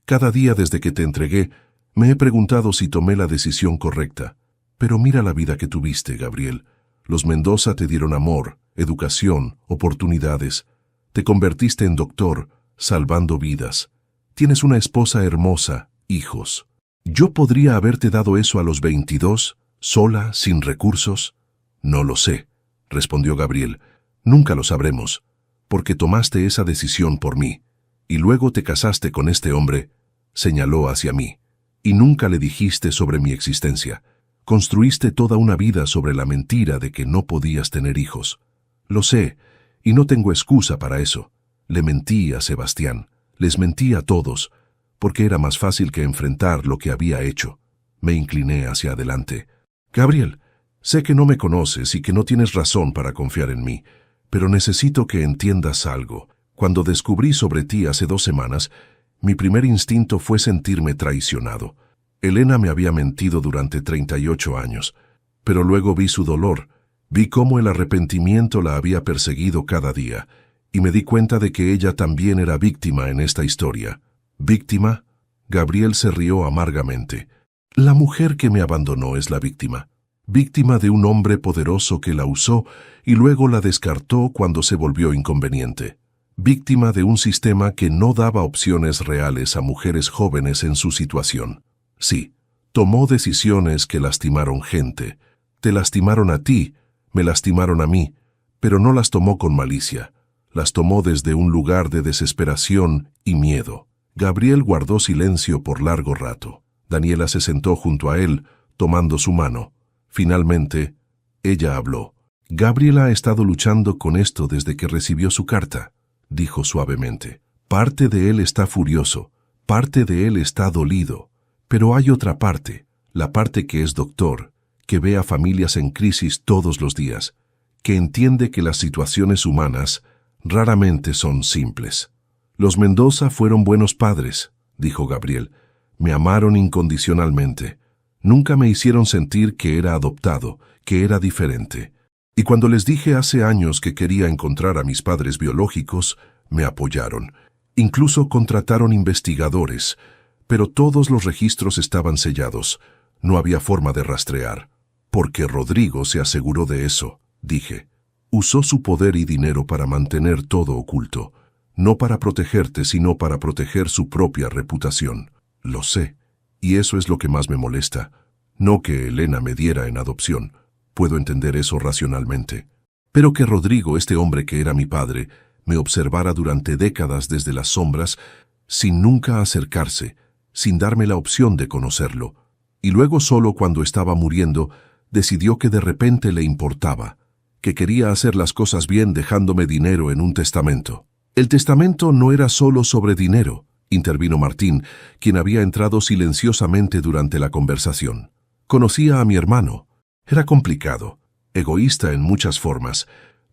cada día desde que te entregué, me he preguntado si tomé la decisión correcta. Pero mira la vida que tuviste, Gabriel. Los Mendoza te dieron amor, educación, oportunidades. Te convertiste en doctor, salvando vidas. Tienes una esposa hermosa, hijos. ¿Yo podría haberte dado eso a los 22, sola, sin recursos? No lo sé», respondió Gabriel. «Nunca lo sabremos, porque tomaste esa decisión por mí, y luego te casaste con este hombre», señaló hacia mí, «y nunca le dijiste sobre mi existencia. Construiste toda una vida sobre la mentira de que no podías tener hijos. Lo sé, y no tengo excusa para eso. Le mentí a Sebastián, les mentí a todos, porque era más fácil que enfrentar lo que había hecho». Me incliné hacia adelante. «Gabriel, sé que no me conoces y que no tienes razón para confiar en mí, pero necesito que entiendas algo. Cuando descubrí sobre ti hace 2 semanas, mi primer instinto fue sentirme traicionado. Elena me había mentido durante 38 años, pero luego vi su dolor, vi cómo el arrepentimiento la había perseguido cada día, y me di cuenta de que ella también era víctima en esta historia». «¿Víctima?». Gabriel se rió amargamente. «La mujer que me abandonó es la víctima. Víctima de un hombre poderoso que la usó y luego la descartó cuando se volvió inconveniente. Víctima de un sistema que no daba opciones reales a mujeres jóvenes en su situación. Sí, tomó decisiones que lastimaron gente. Te lastimaron a ti, me lastimaron a mí, pero no las tomó con malicia. Las tomó desde un lugar de desesperación y miedo». Gabriel guardó silencio por largo rato. Daniela se sentó junto a él, tomando su mano. Finalmente, ella habló. Gabriel ha estado luchando con esto desde que recibió su carta, dijo suavemente. Parte de él está furioso, parte de él está dolido, pero hay otra parte, la parte que es doctor, que ve a familias en crisis todos los días, que entiende que las situaciones humanas raramente son simples. Los Mendoza fueron buenos padres, dijo Gabriel. Me amaron incondicionalmente. Nunca me hicieron sentir que era adoptado, que era diferente. Y cuando les dije hace años que quería encontrar a mis padres biológicos, me apoyaron. Incluso contrataron investigadores, pero todos los registros estaban sellados. No había forma de rastrear. Porque Rodrigo se aseguró de eso, dije. Usó su poder y dinero para mantener todo oculto. No para protegerte, sino para proteger su propia reputación. Lo sé. Y eso es lo que más me molesta. No que Elena me diera en adopción. Puedo entender eso racionalmente. Pero que Rodrigo, este hombre que era mi padre, me observara durante décadas desde las sombras, sin nunca acercarse, sin darme la opción de conocerlo. Y luego solo cuando estaba muriendo, decidió que de repente le importaba, que quería hacer las cosas bien dejándome dinero en un testamento. El testamento no era solo sobre dinero, intervino Martín, quien había entrado silenciosamente durante la conversación. Conocía a mi hermano. Era complicado, egoísta en muchas formas,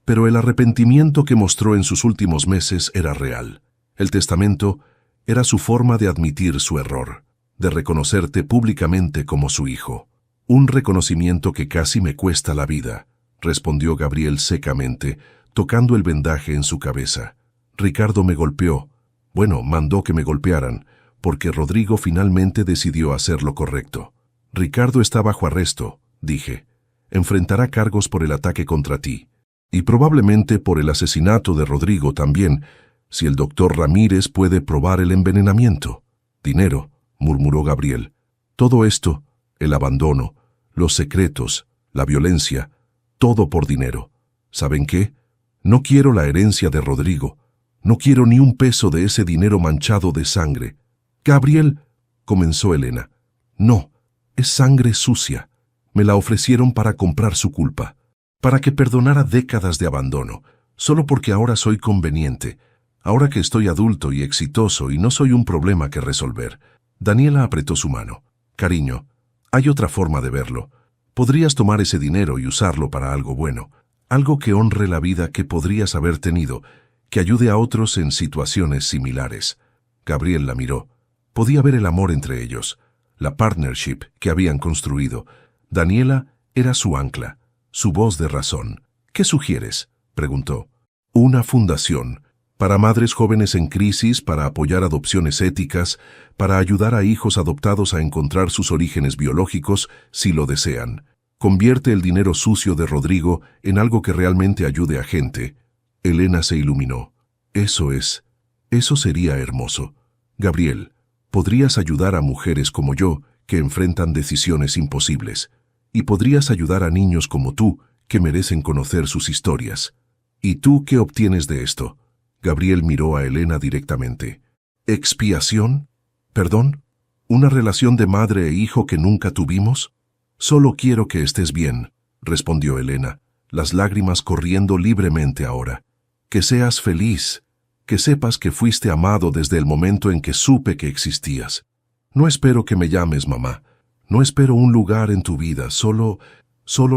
pero el arrepentimiento que mostró en sus últimos meses era real. El testamento era su forma de admitir su error, de reconocerte públicamente como su hijo. Un reconocimiento que casi me cuesta la vida, respondió Gabriel secamente, tocando el vendaje en su cabeza. Ricardo me golpeó. Bueno, mandó que me golpearan, porque Rodrigo finalmente decidió hacer lo correcto. Ricardo está bajo arresto, dije. Enfrentará cargos por el ataque contra ti. Y probablemente por el asesinato de Rodrigo también, si el doctor Ramírez puede probar el envenenamiento. Dinero, murmuró Gabriel. Todo esto, el abandono, los secretos, la violencia, todo por dinero. ¿Saben qué? No quiero la herencia de Rodrigo. No quiero ni un peso de ese dinero manchado de sangre. Gabriel, comenzó Elena. No, es sangre sucia. Me la ofrecieron para comprar su culpa, para que perdonara décadas de abandono, solo porque ahora soy conveniente, ahora que estoy adulto y exitoso y no soy un problema que resolver. Daniela apretó su mano. Cariño, hay otra forma de verlo. Podrías tomar ese dinero y usarlo para algo bueno, algo que honre la vida que podrías haber tenido, que ayude a otros en situaciones similares. Gabriel la miró. Podía ver el amor entre ellos, la partnership que habían construido. Daniela era su ancla, su voz de razón. ¿Qué sugieres?, preguntó. Una fundación, para madres jóvenes en crisis, para apoyar adopciones éticas, para ayudar a hijos adoptados a encontrar sus orígenes biológicos si lo desean. Convierte el dinero sucio de Rodrigo en algo que realmente ayude a gente. Elena se iluminó. Eso sería hermoso. Gabriel, podrías ayudar a mujeres como yo que enfrentan decisiones imposibles. Y podrías ayudar a niños como tú que merecen conocer sus historias. ¿Y tú qué obtienes de esto? Gabriel miró a Elena directamente. ¿Expiación? ¿Perdón? ¿Una relación de madre e hijo que nunca tuvimos? Solo quiero que estés bien, respondió Elena, las lágrimas corriendo libremente ahora. Que seas feliz, que sepas que fuiste amado desde el momento en que supe que existías. No espero que me llames mamá. No espero un lugar en tu vida, solo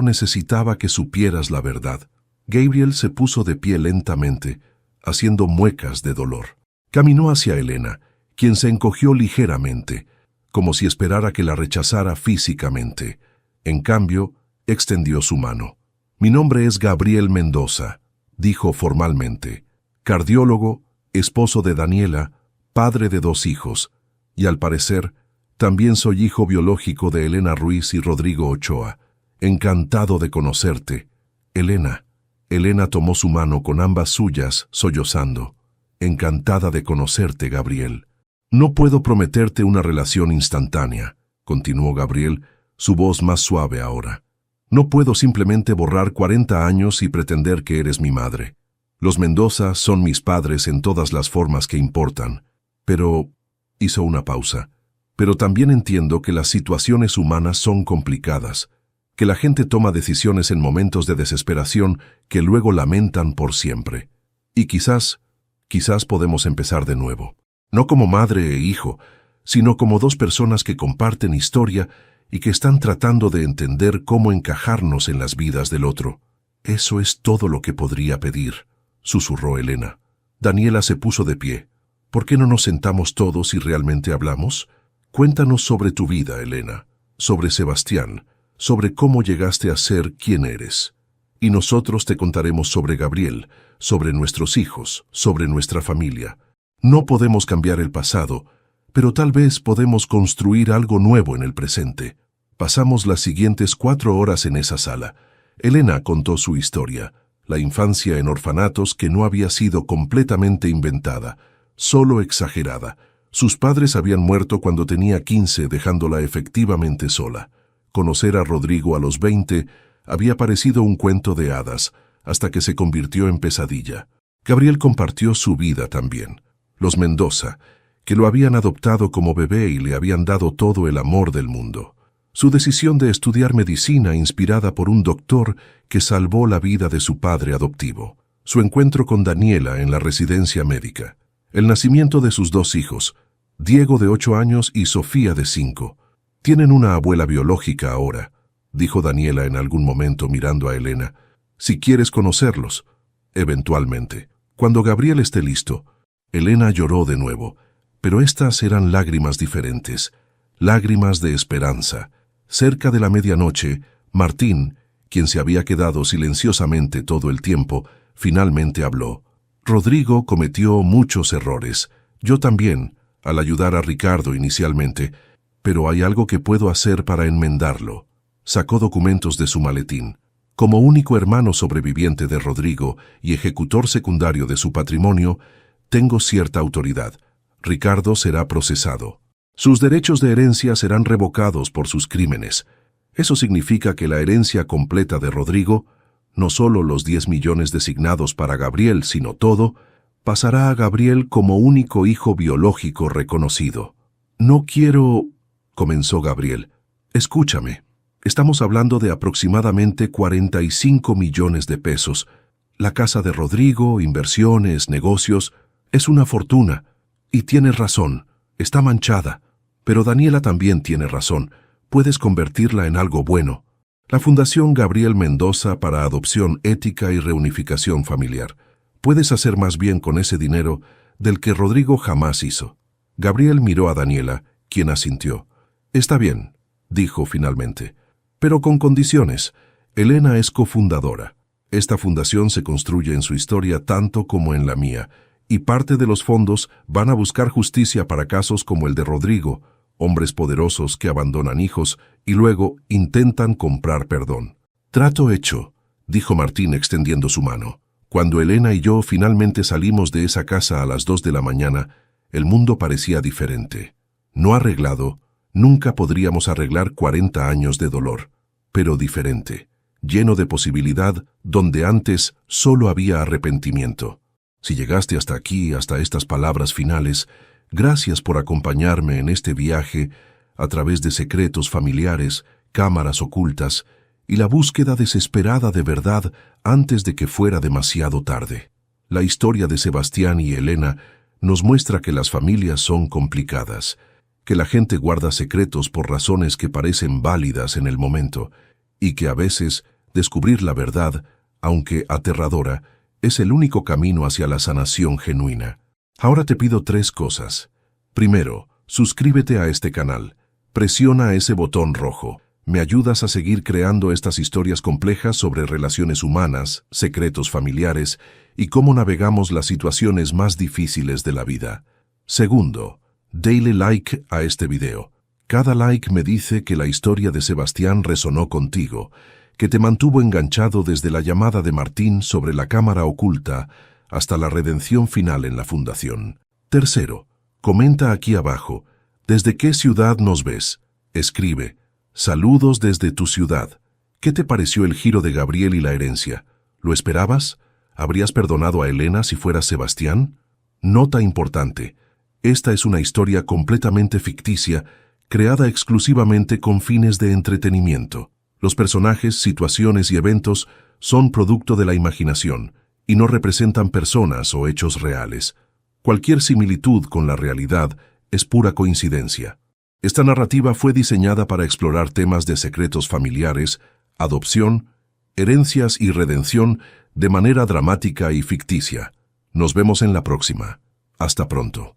necesitaba que supieras la verdad. Gabriel se puso de pie lentamente, haciendo muecas de dolor. Caminó hacia Elena, quien se encogió ligeramente, como si esperara que la rechazara físicamente. En cambio, extendió su mano. Mi nombre es Gabriel Mendoza, dijo formalmente. Cardiólogo, esposo de Daniela, padre de 2 hijos, y al parecer, también soy hijo biológico de Elena Ruiz y Rodrigo Ochoa. Encantado de conocerte. Elena. Elena tomó su mano con ambas suyas, sollozando. Encantada de conocerte, Gabriel. No puedo prometerte una relación instantánea, continuó Gabriel, su voz más suave ahora. No puedo simplemente borrar 40 años y pretender que eres mi madre. Los Mendoza son mis padres en todas las formas que importan. Pero hizo una pausa. Pero también entiendo que las situaciones humanas son complicadas, que la gente toma decisiones en momentos de desesperación que luego lamentan por siempre. Y quizás podemos empezar de nuevo. No como madre e hijo, sino como dos personas que comparten historia y que están tratando de entender cómo encajarnos en las vidas del otro. Eso es todo lo que podría pedir, susurró Elena. Daniela se puso de pie. ¿Por qué no nos sentamos todos y realmente hablamos? Cuéntanos sobre tu vida, Elena, sobre Sebastián, sobre cómo llegaste a ser quien eres. Y nosotros te contaremos sobre Gabriel, sobre nuestros hijos, sobre nuestra familia. No podemos cambiar el pasado, pero tal vez podemos construir algo nuevo en el presente. Pasamos las siguientes 4 horas en esa sala. Elena contó su historia, la infancia en orfanatos que no había sido completamente inventada, solo exagerada. Sus padres habían muerto cuando tenía 15, dejándola efectivamente sola. Conocer a Rodrigo a los 20 había parecido un cuento de hadas, hasta que se convirtió en pesadilla. Gabriel compartió su vida también. Los Mendoza, que lo habían adoptado como bebé y le habían dado todo el amor del mundo. Su decisión de estudiar medicina inspirada por un doctor que salvó la vida de su padre adoptivo. Su encuentro con Daniela en la residencia médica. El nacimiento de sus 2 hijos, Diego de 8 años y Sofía de 5. Tienen una abuela biológica ahora, dijo Daniela en algún momento mirando a Elena. Si quieres conocerlos, eventualmente. Cuando Gabriel esté listo, Elena lloró de nuevo, pero estas eran lágrimas diferentes, lágrimas de esperanza. Cerca de la medianoche, Martín, quien se había quedado silenciosamente todo el tiempo, finalmente habló. Rodrigo cometió muchos errores. Yo también, al ayudar a Ricardo inicialmente, pero hay algo que puedo hacer para enmendarlo. Sacó documentos de su maletín. Como único hermano sobreviviente de Rodrigo y ejecutor secundario de su patrimonio, tengo cierta autoridad. Ricardo será procesado. Sus derechos de herencia serán revocados por sus crímenes. Eso significa que la herencia completa de Rodrigo, no solo los 10 millones designados para Gabriel, sino todo, pasará a Gabriel como único hijo biológico reconocido. No quiero... comenzó Gabriel. Escúchame. Estamos hablando de aproximadamente 45 millones de pesos. La casa de Rodrigo, inversiones, negocios, es una fortuna. Y tienes razón, está manchada. Pero Daniela también tiene razón. Puedes convertirla en algo bueno. La Fundación Gabriel Mendoza para Adopción Ética y Reunificación Familiar. Puedes hacer más bien con ese dinero del que Rodrigo jamás hizo. Gabriel miró a Daniela, quien asintió. Está bien, dijo finalmente. Pero con condiciones. Elena es cofundadora. Esta fundación se construye en su historia tanto como en la mía, y parte de los fondos van a buscar justicia para casos como el de Rodrigo, hombres poderosos que abandonan hijos y luego intentan comprar perdón. Trato hecho, dijo Martín extendiendo su mano. Cuando Elena y yo finalmente salimos de esa casa a las 2 de la mañana, el mundo parecía diferente. No arreglado, nunca podríamos arreglar 40 años de dolor, pero diferente, lleno de posibilidad donde antes solo había arrepentimiento. Si llegaste hasta aquí, hasta estas palabras finales, gracias por acompañarme en este viaje a través de secretos familiares, cámaras ocultas y la búsqueda desesperada de verdad antes de que fuera demasiado tarde. La historia de Sebastián y Elena nos muestra que las familias son complicadas, que la gente guarda secretos por razones que parecen válidas en el momento, y que a veces descubrir la verdad, aunque aterradora, es el único camino hacia la sanación genuina. Ahora te pido 3 cosas. Primero, suscríbete a este canal. Presiona ese botón rojo. Me ayudas a seguir creando estas historias complejas sobre relaciones humanas, secretos familiares y cómo navegamos las situaciones más difíciles de la vida. Segundo, dale like a este video. Cada like me dice que la historia de Sebastián resonó contigo, que te mantuvo enganchado desde la llamada de Martín sobre la cámara oculta hasta la redención final en la fundación. Tercero, comenta aquí abajo, ¿desde qué ciudad nos ves? Escribe, saludos desde tu ciudad. ¿Qué te pareció el giro de Gabriel y la herencia? ¿Lo esperabas? ¿Habrías perdonado a Elena si fueras Sebastián? Nota importante, esta es una historia completamente ficticia creada exclusivamente con fines de entretenimiento. Los personajes, situaciones y eventos son producto de la imaginación y no representan personas o hechos reales. Cualquier similitud con la realidad es pura coincidencia. Esta narrativa fue diseñada para explorar temas de secretos familiares, adopción, herencias y redención de manera dramática y ficticia. Nos vemos en la próxima. Hasta pronto.